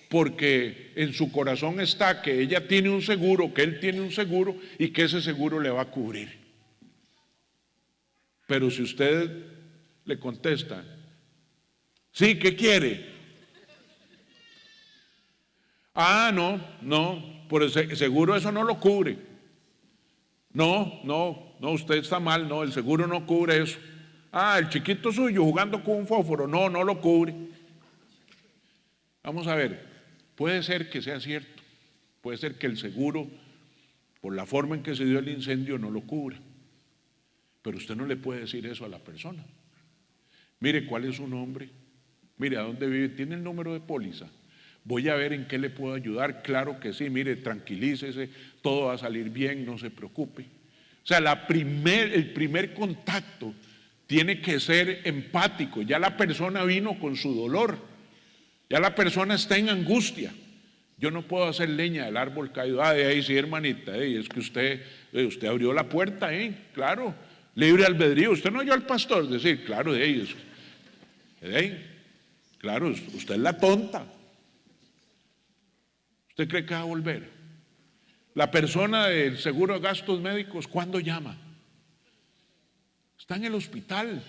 porque en su corazón está que ella tiene un seguro, que él tiene un seguro y que ese seguro le va a cubrir. Pero si usted le contesta, sí, ¿qué quiere? Ah, no, por el seguro eso no lo cubre. No, usted está mal, no, el seguro no cubre eso. Ah, el chiquito suyo jugando con un fósforo, no lo cubre. Vamos a ver, puede ser que sea cierto, puede ser que el seguro, por la forma en que se dio el incendio, no lo cubra. Pero usted no le puede decir eso a la persona. Mire, ¿cuál es su nombre? Mire, ¿a dónde vive? ¿Tiene el número de póliza? Voy a ver en qué le puedo ayudar. Claro que sí, mire, tranquilícese, todo va a salir bien, no se preocupe. O sea, el primer contacto tiene que ser empático. Ya la persona vino con su dolor, ya la persona está en angustia. Yo no puedo hacer leña del árbol caído. Ah, de ahí sí, hermanita, es que usted abrió la puerta, claro, libre albedrío. Usted no oyó al pastor decir, claro, de ahí, claro, usted es la tonta. ¿Usted cree que va a volver? La persona del seguro de gastos médicos, ¿cuándo llama? Está en el hospital,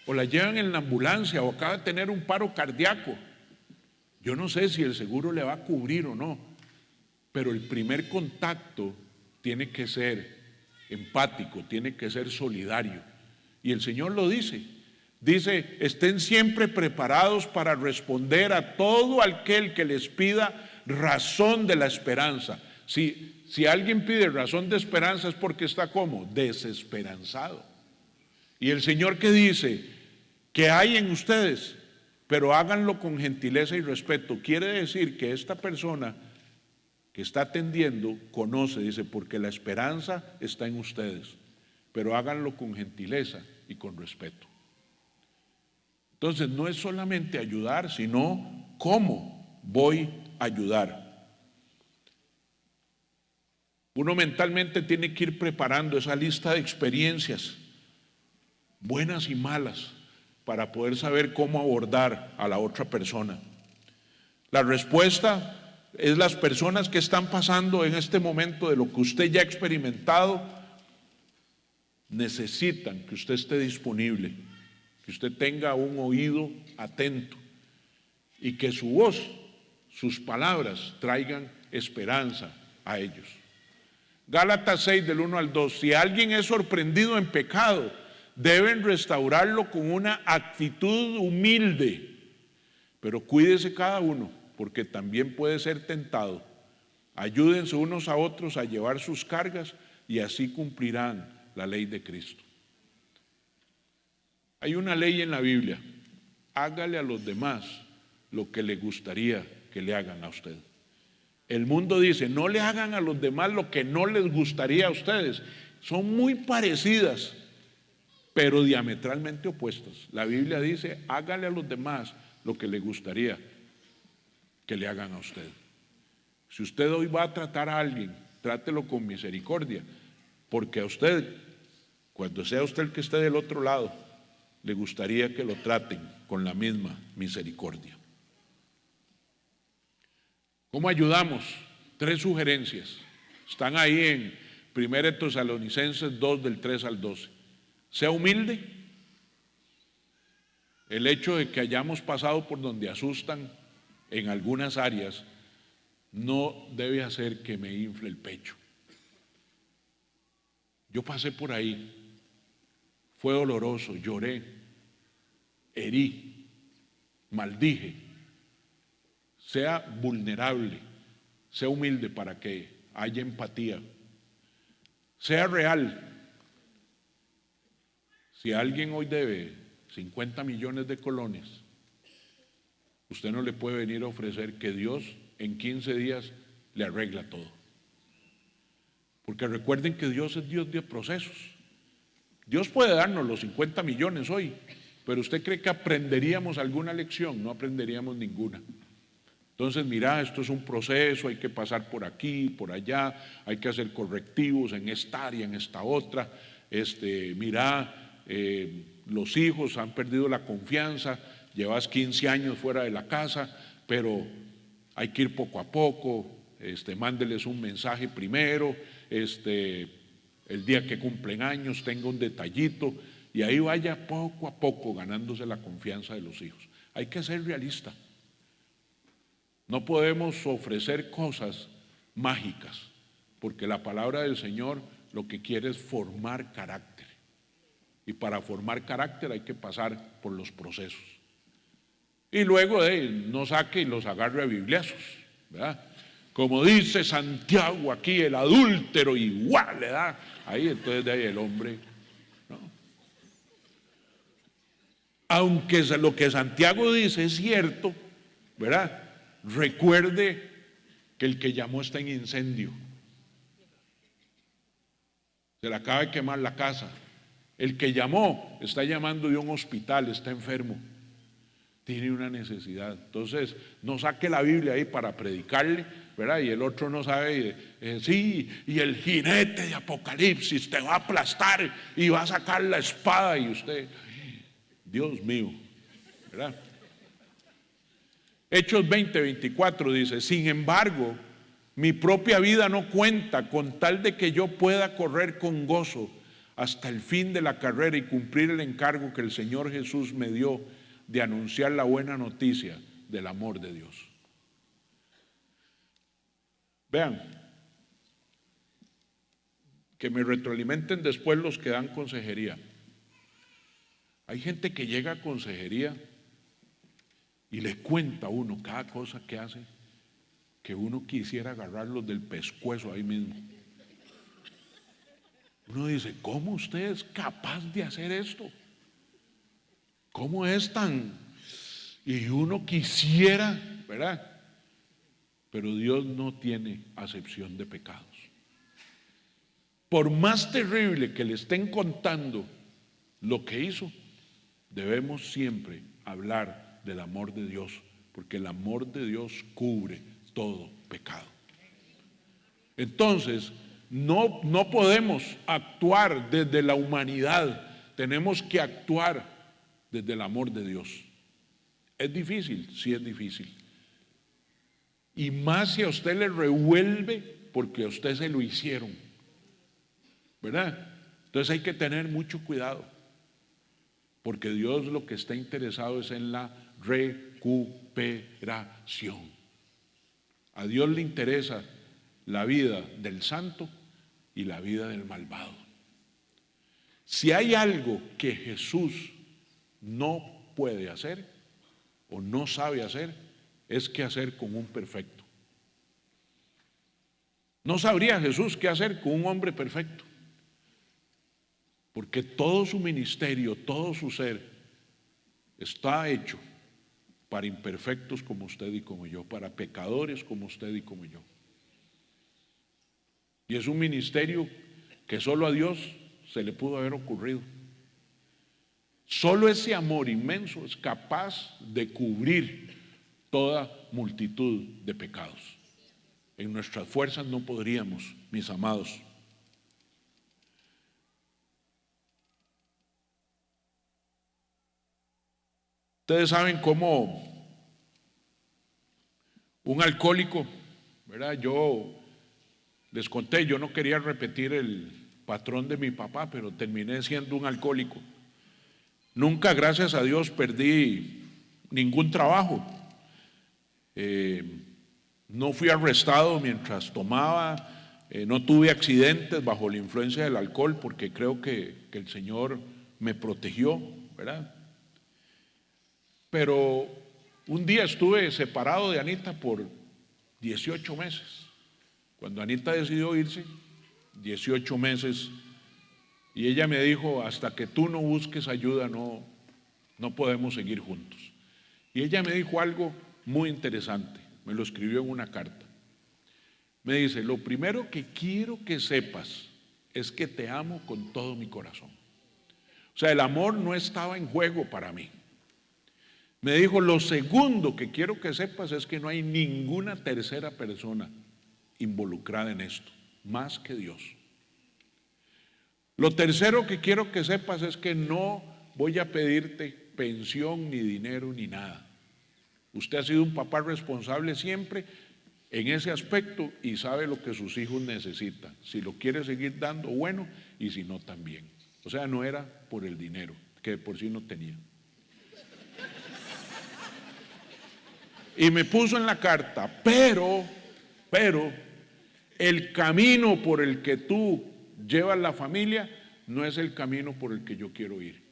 o la llevan en la ambulancia, o acaba de tener un paro cardíaco. Yo no sé si el seguro le va a cubrir o no, pero el primer contacto tiene que ser empático, tiene que ser solidario. Y el Señor lo dice, estén siempre preparados para responder a todo aquel que les pida razón de la esperanza. Si alguien pide razón de esperanza es porque está como desesperanzado. Y el Señor que dice que hay en ustedes, pero háganlo con gentileza y respeto, quiere decir que esta persona que está atendiendo conoce, dice, porque la esperanza está en ustedes, pero háganlo con gentileza y con respeto. Entonces no es solamente ayudar, sino cómo voy a ayudar. Uno mentalmente tiene que ir preparando esa lista de experiencias, buenas y malas, para poder saber cómo abordar a la otra persona. La respuesta es las personas que están pasando en este momento de lo que usted ya ha experimentado, necesitan que usted esté disponible, que usted tenga un oído atento y que su voz, sus palabras traigan esperanza a ellos. Gálatas 6 del 1 al 2, si alguien es sorprendido en pecado, deben restaurarlo con una actitud humilde, pero cuídese cada uno, porque también puede ser tentado. Ayúdense unos a otros a llevar sus cargas y así cumplirán la ley de Cristo. Hay una ley en la Biblia: hágale a los demás lo que le gustaría que le hagan a usted. El mundo dice, no le hagan a los demás lo que no les gustaría a ustedes. Son muy parecidas, pero diametralmente opuestas. La Biblia dice, hágale a los demás lo que le gustaría que le hagan a usted. Si usted hoy va a tratar a alguien, trátelo con misericordia, porque a usted, cuando sea usted el que esté del otro lado, le gustaría que lo traten con la misma misericordia. ¿Cómo ayudamos? 3 sugerencias. Están ahí en 1 Tesalonicenses 2 del 3 al 12. Sea humilde. El hecho de que hayamos pasado por donde asustan en algunas áreas no debe hacer que me infle el pecho. Yo pasé por ahí, fue doloroso, lloré, herí, maldije. Sea vulnerable, sea humilde para que haya empatía, sea real. Si alguien hoy debe 50 millones de colones, usted no le puede venir a ofrecer que Dios en 15 días le arregla todo. Porque recuerden que Dios es Dios de procesos. Dios puede darnos los 50 millones hoy, pero ¿usted cree que aprenderíamos alguna lección? No aprenderíamos ninguna. Entonces, mira, esto es un proceso, hay que pasar por aquí, por allá, hay que hacer correctivos en esta área, en esta otra. Mira, los hijos han perdido la confianza, llevas 15 años fuera de la casa, pero hay que ir poco a poco, mándeles un mensaje primero, el día que cumplen años tenga un detallito y ahí vaya poco a poco ganándose la confianza de los hijos. Hay que ser realista. No podemos ofrecer cosas mágicas, porque la palabra del Señor lo que quiere es formar carácter. Y para formar carácter hay que pasar por los procesos. Y luego no saque y los agarre a bibliazos, ¿verdad? Como dice Santiago aquí, el adúltero igual le da. Ahí entonces de ahí el hombre, ¿no? Aunque lo que Santiago dice es cierto, ¿verdad? Recuerde que el que llamó está en incendio. Se le acaba de quemar la casa. El que llamó está llamando de un hospital, está enfermo. Tiene una necesidad. Entonces, no saque la Biblia ahí para predicarle, ¿verdad? Y el otro no sabe, sí, y el jinete de Apocalipsis te va a aplastar y va a sacar la espada y usted, Dios mío, ¿verdad? Hechos 20:24 dice: sin embargo, mi propia vida no cuenta con tal de que yo pueda correr con gozo hasta el fin de la carrera y cumplir el encargo que el Señor Jesús me dio de anunciar la buena noticia del amor de Dios. Vean, que me retroalimenten después los que dan consejería. Hay gente que llega a consejería y le cuenta a uno cada cosa que hace, que uno quisiera agarrarlos del pescuezo ahí mismo. Uno dice, ¿cómo usted es capaz de hacer esto? ¿Cómo es tan? Y uno quisiera, ¿verdad? Pero Dios no tiene acepción de pecados. Por más terrible que le estén contando lo que hizo, debemos siempre hablar del amor de Dios, porque el amor de Dios cubre todo pecado. Entonces, no podemos actuar desde la humanidad, tenemos que actuar desde el amor de Dios. ¿Es difícil? Sí, es difícil. Y más si a usted le revuelve porque a usted se lo hicieron, ¿verdad? Entonces hay que tener mucho cuidado, porque Dios lo que está interesado es en la recuperación. A Dios le interesa la vida del santo y la vida del malvado. Si hay algo que Jesús no puede hacer o no sabe hacer, es qué hacer con un perfecto. No sabría Jesús qué hacer con un hombre perfecto, porque todo su ministerio, todo su ser está hecho para imperfectos como usted y como yo, para pecadores como usted y como yo. Y es un ministerio que solo a Dios se le pudo haber ocurrido. Solo ese amor inmenso es capaz de cubrir toda multitud de pecados. En nuestras fuerzas no podríamos, mis amados. Ustedes saben cómo un alcohólico, ¿verdad? Yo les conté, yo no quería repetir el patrón de mi papá, pero terminé siendo un alcohólico. Nunca, gracias a Dios, perdí ningún trabajo. No fui arrestado mientras tomaba, no tuve accidentes bajo la influencia del alcohol, porque creo que el Señor me protegió, ¿verdad? Pero un día estuve separado de Anita por 18 meses. Cuando Anita decidió irse, 18 meses, y ella me dijo, hasta que tú no busques ayuda, no podemos seguir juntos. Y ella me dijo algo muy interesante, me lo escribió en una carta. Me dice, lo primero que quiero que sepas es que te amo con todo mi corazón. O sea, el amor no estaba en juego para mí. Me dijo, lo segundo que quiero que sepas es que no hay ninguna tercera persona involucrada en esto, más que Dios. Lo tercero que quiero que sepas es que no voy a pedirte pensión, ni dinero, ni nada. Usted ha sido un papá responsable siempre en ese aspecto y sabe lo que sus hijos necesitan. Si lo quiere seguir dando, bueno, y si no, también. O sea, no era por el dinero, que de por sí no tenía. Y me puso en la carta, pero, el camino por el que tú llevas la familia no es el camino por el que yo quiero ir.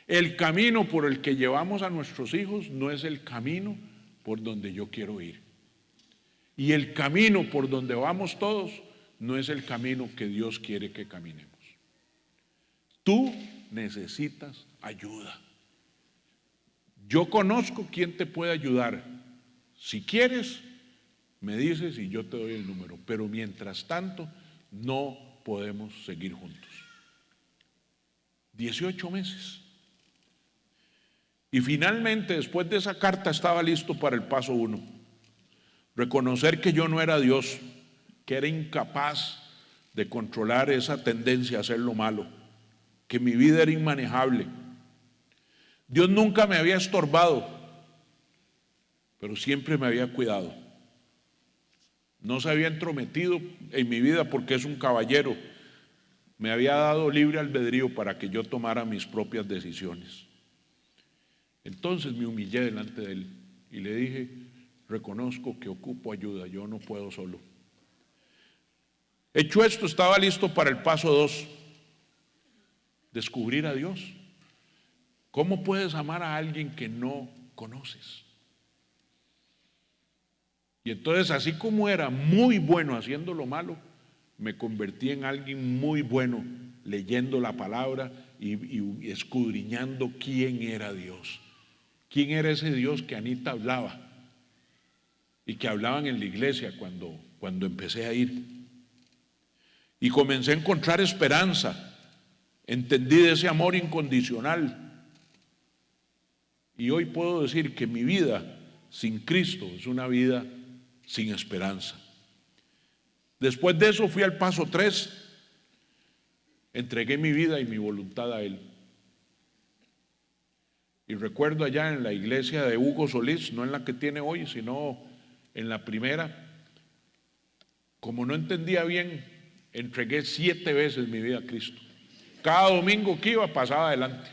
El camino por el que llevamos a nuestros hijos no es el camino por donde yo quiero ir. Y el camino por donde vamos todos no es el camino que Dios quiere que caminemos. Tú necesitas ayuda. Yo conozco quién te puede ayudar. Si quieres, me dices y yo te doy el número. Pero mientras tanto, no podemos seguir juntos. 18 meses. Y finalmente, después de esa carta, estaba listo para el paso 1. Reconocer que yo no era Dios, que era incapaz de controlar esa tendencia a hacer lo malo, que mi vida era inmanejable. Dios nunca me había estorbado, pero siempre me había cuidado. No se había entrometido en mi vida porque es un caballero. Me había dado libre albedrío para que yo tomara mis propias decisiones. Entonces me humillé delante de él y le dije, reconozco que ocupo ayuda, yo no puedo solo. Hecho esto, estaba listo para el paso 2, descubrir a Dios. ¿Cómo puedes amar a alguien que no conoces? Y entonces, así como era muy bueno haciendo lo malo, me convertí en alguien muy bueno leyendo la palabra y escudriñando quién era Dios. ¿Quién era ese Dios que Anita hablaba? Y que hablaban en la iglesia cuando empecé a ir. Y comencé a encontrar esperanza. Entendí de ese amor incondicional. Y hoy puedo decir que mi vida sin Cristo es una vida sin esperanza. Después de eso fui al paso 3. Entregué mi vida y mi voluntad a Él. Y recuerdo allá en la iglesia de Hugo Solís, no en la que tiene hoy, sino en la primera, como no entendía bien, entregué 7 veces mi vida a Cristo. Cada domingo que iba pasaba adelante.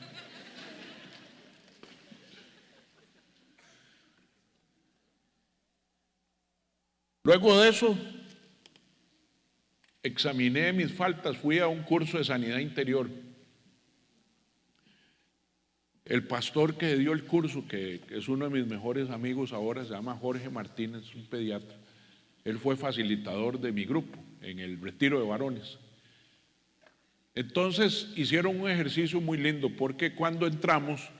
Luego de eso, examiné mis faltas, fui a un curso de sanidad interior. El pastor que dio el curso, que es uno de mis mejores amigos ahora, se llama Jorge Martínez, un pediatra. Él fue facilitador de mi grupo en el retiro de varones. Entonces hicieron un ejercicio muy lindo, porque cuando entramos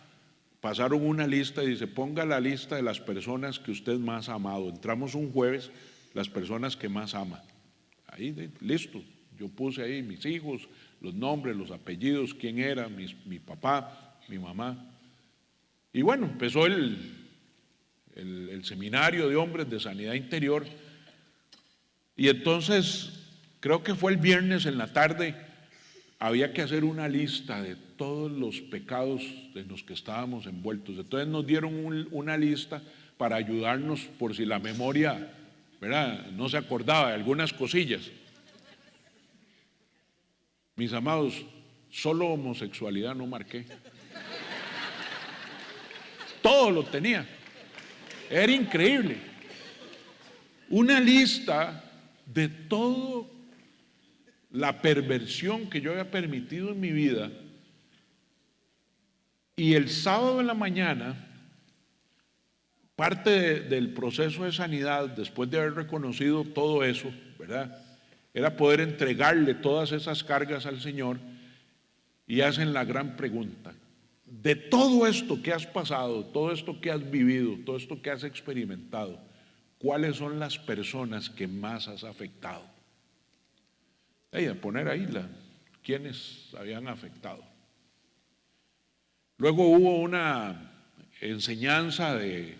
pasaron una lista y dice, ponga la lista de las personas que usted más ha amado. Entramos un jueves, las personas que más ama. Ahí, listo. Yo puse ahí mis hijos, los nombres, los apellidos, quién era, mi papá, mi mamá. Y bueno, empezó el seminario de hombres de sanidad interior. Y entonces, creo que fue el viernes en la tarde, había que hacer una lista de todos los pecados en los que estábamos envueltos. Entonces nos dieron una lista para ayudarnos por si la memoria, ¿verdad?, no se acordaba de algunas cosillas. Mis amados, solo homosexualidad no marqué. Todo lo tenía. Era increíble. Una lista de toda la perversión que yo había permitido en mi vida. Y el sábado en la mañana, parte del proceso de sanidad, después de haber reconocido todo eso, ¿verdad?, era poder entregarle todas esas cargas al Señor. Y hacen la gran pregunta: de todo esto que has pasado, todo esto que has vivido, todo esto que has experimentado, ¿cuáles son las personas que más has afectado? A poner ahí quiénes habían afectado. Luego hubo una enseñanza que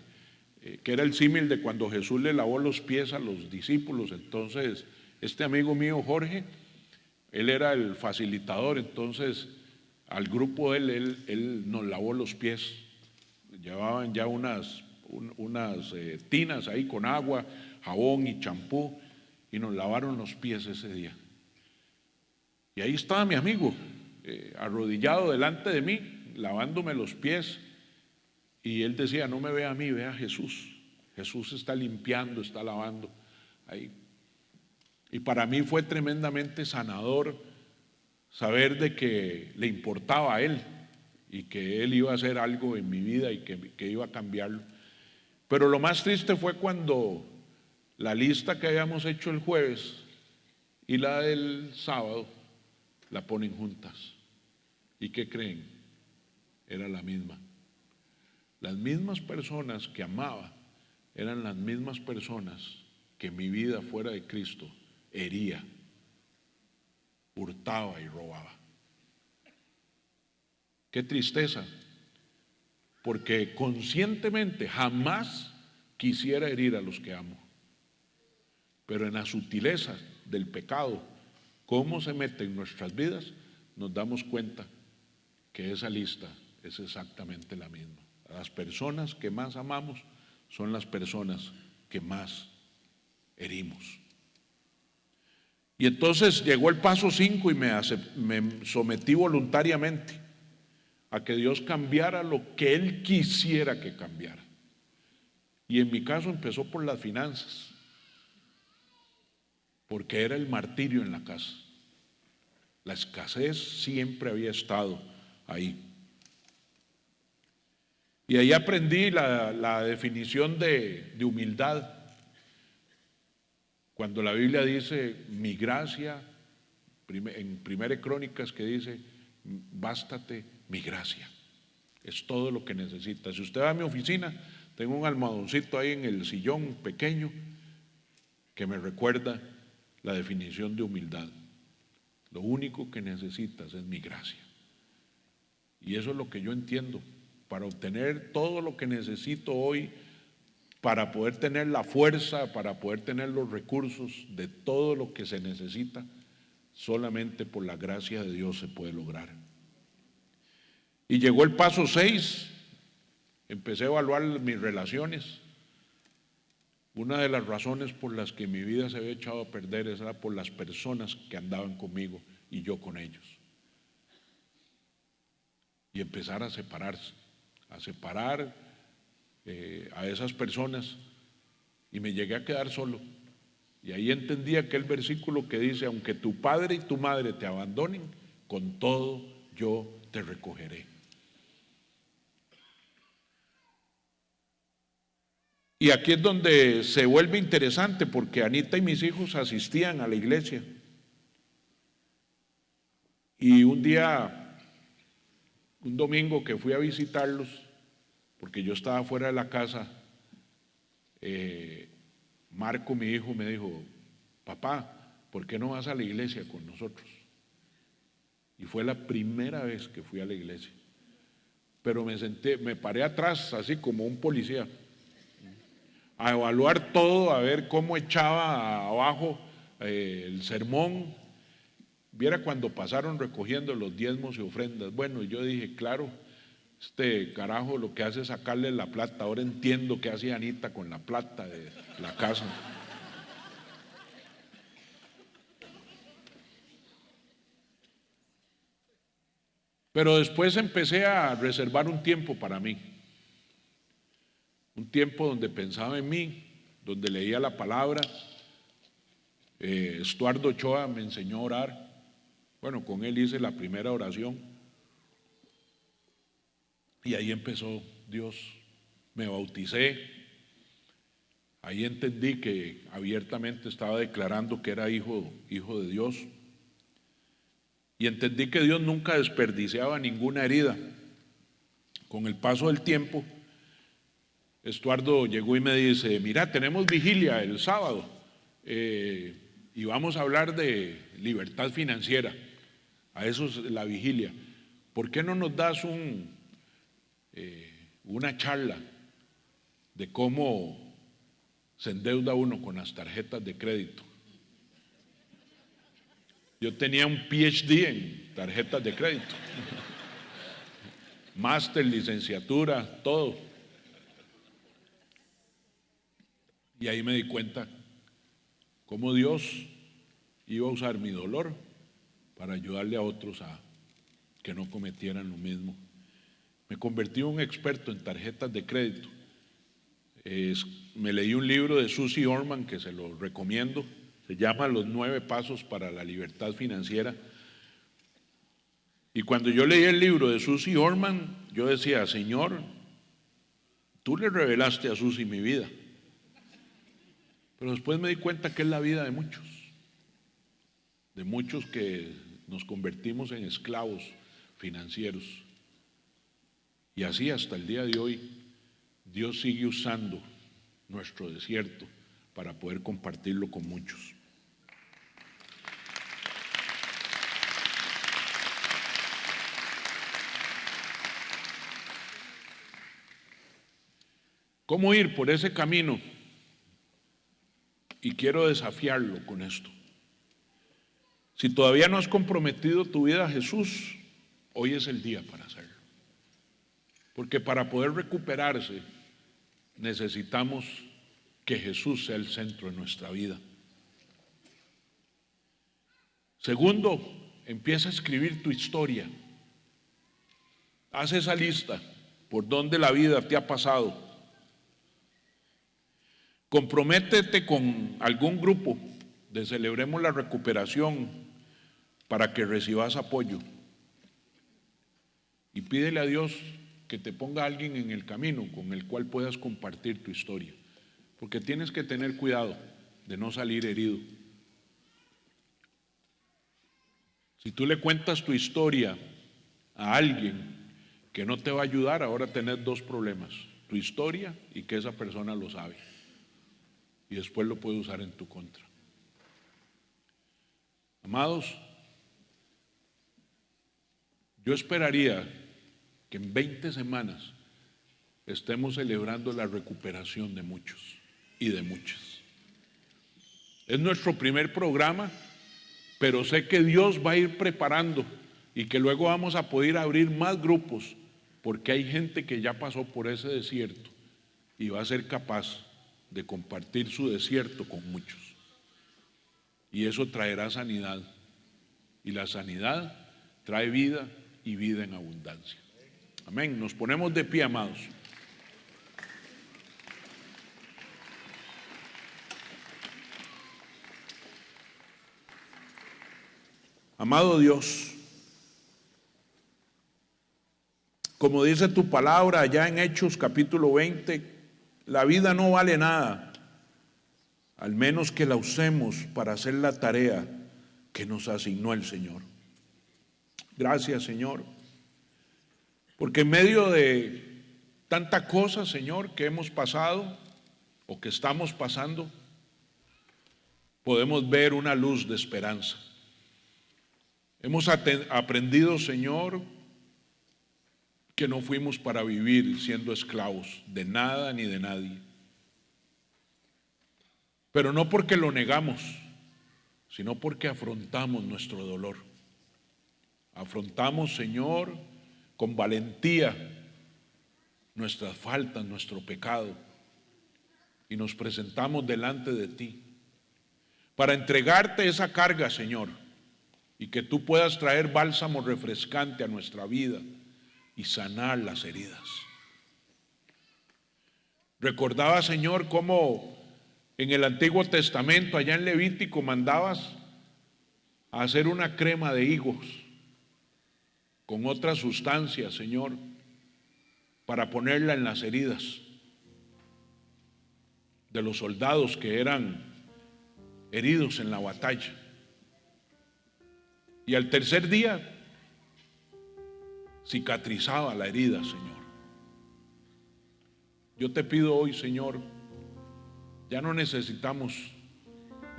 era el símil de cuando Jesús le lavó los pies a los discípulos. Entonces, este amigo mío, Jorge, él era el facilitador, entonces al grupo él nos lavó los pies. Llevaban ya unas tinas ahí con agua, jabón y champú, y nos lavaron los pies ese día. Y ahí estaba mi amigo, arrodillado delante de mí, lavándome los pies, y él decía: no me vea a mí, vea a Jesús. Jesús está limpiando, está lavando ahí. Y para mí fue tremendamente sanador saber de que le importaba a él y que él iba a hacer algo en mi vida y que iba a cambiarlo. Pero lo más triste fue cuando la lista que habíamos hecho el jueves y la del sábado la ponen juntas. ¿Y qué creen? Era la misma. Las mismas personas que amaba eran las mismas personas que mi vida fuera de Cristo hería, hurtaba y robaba. Qué tristeza, porque conscientemente jamás quisiera herir a los que amo, pero en la sutileza del pecado, cómo se mete en nuestras vidas, nos damos cuenta que esa lista es exactamente la misma. Las personas que más amamos son las personas que más herimos. Y entonces llegó el paso 5 y me sometí voluntariamente a que Dios cambiara lo que Él quisiera que cambiara. Y en mi caso empezó por las finanzas, porque era el martirio en la casa. La escasez siempre había estado ahí. Y ahí aprendí la definición de humildad. Cuando la Biblia dice mi gracia, en Primera Crónicas que dice bástate mi gracia, es todo lo que necesitas. Si usted va a mi oficina, tengo un almohadoncito ahí en el sillón pequeño que me recuerda la definición de humildad. Lo único que necesitas es mi gracia. Y eso es lo que yo entiendo. Para obtener todo lo que necesito hoy, para poder tener la fuerza, para poder tener los recursos de todo lo que se necesita, solamente por la gracia de Dios se puede lograr. Y llegó el paso 6, empecé a evaluar mis relaciones. Una de las razones por las que mi vida se había echado a perder era por las personas que andaban conmigo y yo con ellos. Y empezar a separar a esas personas, y me llegué a quedar solo. Y ahí entendí aquel versículo que dice: aunque tu padre y tu madre te abandonen, con todo yo te recogeré. Y aquí es donde se vuelve interesante, porque Anita y mis hijos asistían a la iglesia. Y un domingo que fui a visitarlos, porque yo estaba fuera de la casa, Marco, mi hijo, me dijo: papá, ¿por qué no vas a la iglesia con nosotros? Y fue la primera vez que fui a la iglesia. Pero me paré atrás, así como un policía, a evaluar todo, a ver cómo echaba abajo el sermón. Viera cuando pasaron recogiendo los diezmos y ofrendas. Bueno, yo dije: claro, este carajo lo que hace es sacarle la plata. Ahora entiendo qué hacía Anita con la plata de la casa. Pero después empecé a reservar un tiempo para mí. Un tiempo donde pensaba en mí, donde leía la palabra. Estuardo Ochoa me enseñó a orar. Bueno, con él hice la primera oración. Y ahí empezó Dios. Me bauticé. Ahí entendí que abiertamente estaba declarando que era hijo de Dios. Y entendí que Dios nunca desperdiciaba ninguna herida. Con el paso del tiempo, Estuardo llegó y me dice: mira, tenemos vigilia el sábado y vamos a hablar de libertad financiera. A eso es la vigilia. ¿Por qué no nos das una charla de cómo se endeuda uno con las tarjetas de crédito. Yo tenía un PhD en tarjetas de crédito, máster, licenciatura, todo. Y ahí me di cuenta cómo Dios iba a usar mi dolor para ayudarle a otros a que no cometieran lo mismo. Me convertí en un experto en tarjetas de crédito. Me leí un libro de Susie Orman que se lo recomiendo. Se llama Los 9 pasos para la libertad financiera. Y cuando yo leí el libro de Susie Orman, yo decía, Señor, tú le revelaste a Susie mi vida. Pero después me di cuenta que es la vida de muchos que nos convertimos en esclavos financieros. Y así hasta el día de hoy, Dios sigue usando nuestro desierto para poder compartirlo con muchos. ¿Cómo ir por ese camino? Y quiero desafiarlo con esto. Si todavía no has comprometido tu vida a Jesús, hoy es el día para hacerlo. Porque para poder recuperarse, necesitamos que Jesús sea el centro de nuestra vida. Segundo, empieza a escribir tu historia. Haz esa lista por donde la vida te ha pasado. Comprométete con algún grupo de Celebremos la Recuperación para que recibas apoyo. Y pídele a Dios que te ponga a alguien en el camino con el cual puedas compartir tu historia. Porque tienes que tener cuidado de no salir herido. Si tú le cuentas tu historia a alguien que no te va a ayudar, ahora tenés 2 problemas: tu historia y que esa persona lo sabe. Y después lo puede usar en tu contra. Amados, yo esperaría que en 20 semanas estemos celebrando la recuperación de muchos y de muchas. Es nuestro primer programa, pero sé que Dios va a ir preparando y que luego vamos a poder abrir más grupos, porque hay gente que ya pasó por ese desierto y va a ser capaz de compartir su desierto con muchos. Y eso traerá sanidad. Y la sanidad trae vida y vida en abundancia. Amén. Nos ponemos de pie, amados. Amado Dios, como dice tu palabra allá en Hechos capítulo 20, la vida no vale nada, al menos que la usemos para hacer la tarea que nos asignó el Señor. Gracias, Señor, porque en medio de tanta cosa, Señor, que hemos pasado o que estamos pasando, podemos ver una luz de esperanza. Hemos aprendido, Señor, que no fuimos para vivir siendo esclavos de nada ni de nadie. Pero no porque lo negamos, sino porque afrontamos nuestro dolor. Afrontamos, Señor, con valentía nuestras faltas, nuestro pecado, y nos presentamos delante de ti para entregarte esa carga, Señor, y que tú puedas traer bálsamo refrescante a nuestra vida y sanar las heridas. Recordaba, Señor, cómo en el Antiguo Testamento, allá en Levítico, mandabas a hacer una crema de higos con otras sustancias, Señor, para ponerla en las heridas de los soldados que eran heridos en la batalla. Y al tercer día cicatrizaba la herida, Señor. Yo te pido hoy, Señor, ya no necesitamos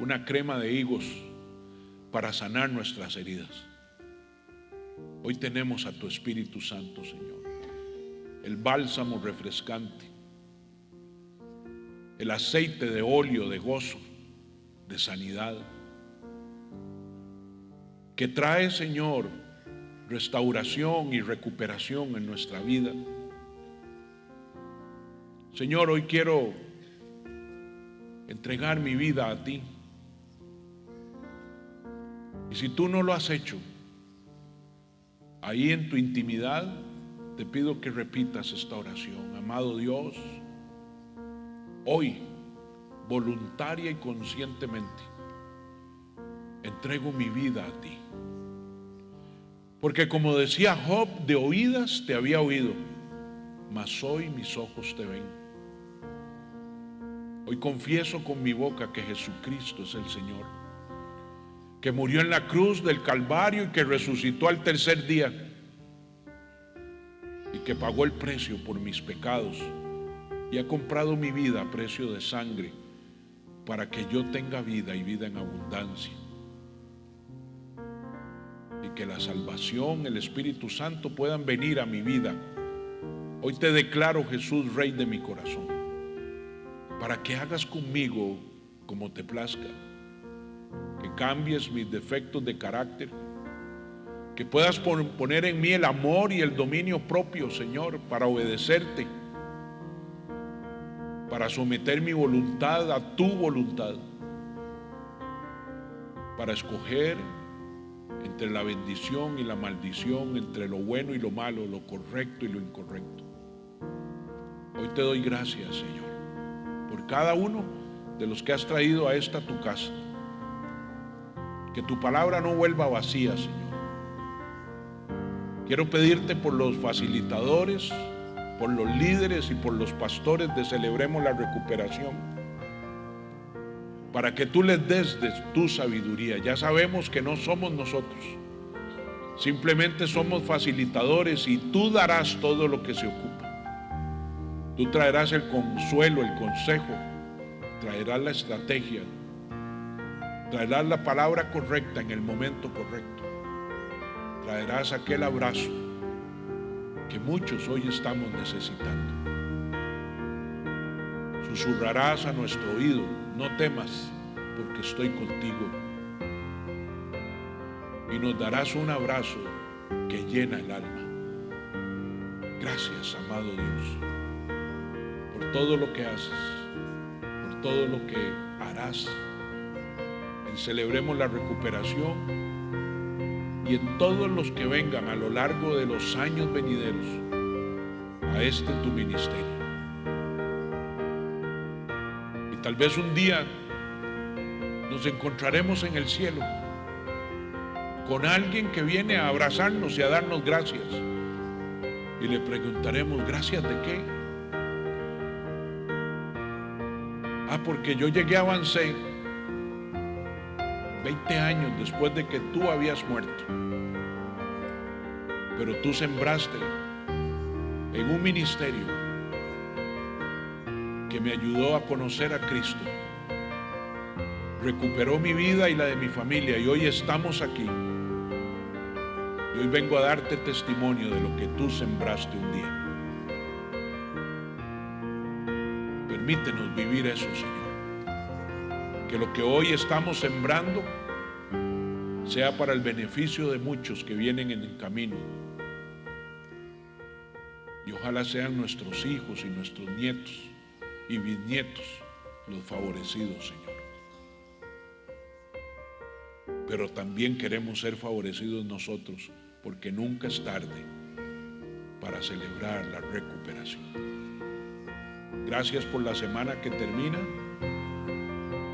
una crema de higos para sanar nuestras heridas. Hoy tenemos a tu Espíritu Santo, Señor. el bálsamo refrescante, el aceite de óleo de gozo, de sanidad, que trae, Señor, restauración y recuperación en nuestra vida. Señor, hoy quiero entregar mi vida a ti. Y si tú no lo has hecho, ahí en tu intimidad, te pido que repitas esta oración. Amado Dios, hoy, voluntaria y conscientemente, entrego mi vida a ti. Porque como decía Job, de oídas te había oído, mas hoy mis ojos te ven. Hoy confieso con mi boca que Jesucristo es el Señor, que murió en la cruz del Calvario y que resucitó al tercer día y que pagó el precio por mis pecados y ha comprado mi vida a precio de sangre para que yo tenga vida y vida en abundancia, y que la salvación, el Espíritu Santo puedan venir a mi vida. Hoy te declaro, Jesús, Rey de mi corazón, para que hagas conmigo como te plazca, que cambies mis defectos de carácter, que puedas poner en mí el amor y el dominio propio, Señor, para obedecerte, para someter mi voluntad a tu voluntad, para escoger entre la bendición y la maldición, entre lo bueno y lo malo, lo correcto y lo incorrecto. Hoy te doy gracias, Señor, por cada uno de los que has traído a esta tu casa. Que tu palabra no vuelva vacía, Señor. Quiero pedirte por los facilitadores, por los líderes y por los pastores de Celebremos la Recuperación, para que tú les des de tu sabiduría. Ya sabemos que no somos nosotros, simplemente somos facilitadores, y tú darás todo lo que se ocupa. Tú traerás el consuelo, el consejo, traerás la estrategia, traerás la palabra correcta en el momento correcto, traerás aquel abrazo que muchos hoy estamos necesitando. Susurrarás a nuestro oído: no temas, porque estoy contigo. Y nos darás un abrazo que llena el alma. Gracias, amado Dios, por todo lo que haces, por todo lo que harás. Celebremos la Recuperación y en todos los que vengan a lo largo de los años venideros a tu ministerio. Y tal vez un día nos encontraremos en el cielo con alguien que viene a abrazarnos y a darnos gracias, y le preguntaremos: ¿gracias de qué? Porque yo llegué, avancé 20 años después de que tú habías muerto, pero tú sembraste en un ministerio que me ayudó a conocer a Cristo, recuperó mi vida y la de mi familia, y hoy estamos aquí. Y hoy vengo a darte testimonio de lo que tú sembraste un día. Permítenos vivir eso, Señor. Que lo que hoy estamos sembrando sea para el beneficio de muchos que vienen en el camino. Y ojalá sean nuestros hijos y nuestros nietos y bisnietos los favorecidos, Señor. Pero también queremos ser favorecidos nosotros, porque nunca es tarde para celebrar la recuperación. Gracias por la semana que termina,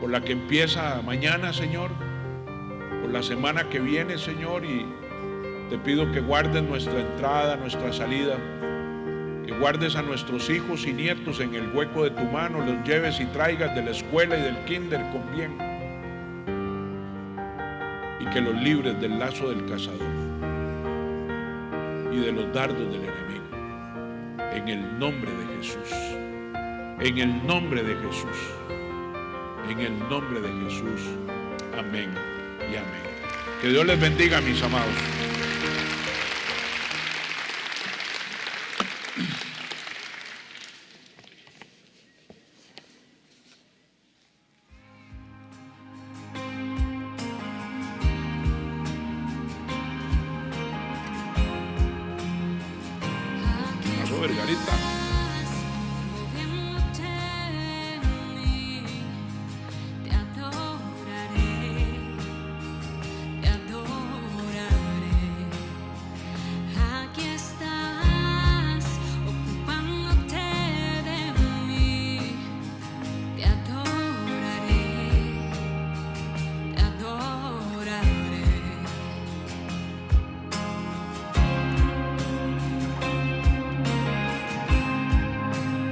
por la que empieza mañana, Señor, por la semana que viene, Señor, y te pido que guardes nuestra entrada, nuestra salida, que guardes a nuestros hijos y nietos en el hueco de tu mano, los lleves y traigas de la escuela y del kinder con bien, y que los libres del lazo del cazador y de los dardos del enemigo, en el nombre de Jesús, en el nombre de Jesús. En el nombre de Jesús, amén y amén. Que Dios les bendiga, mis amados. Vergarita.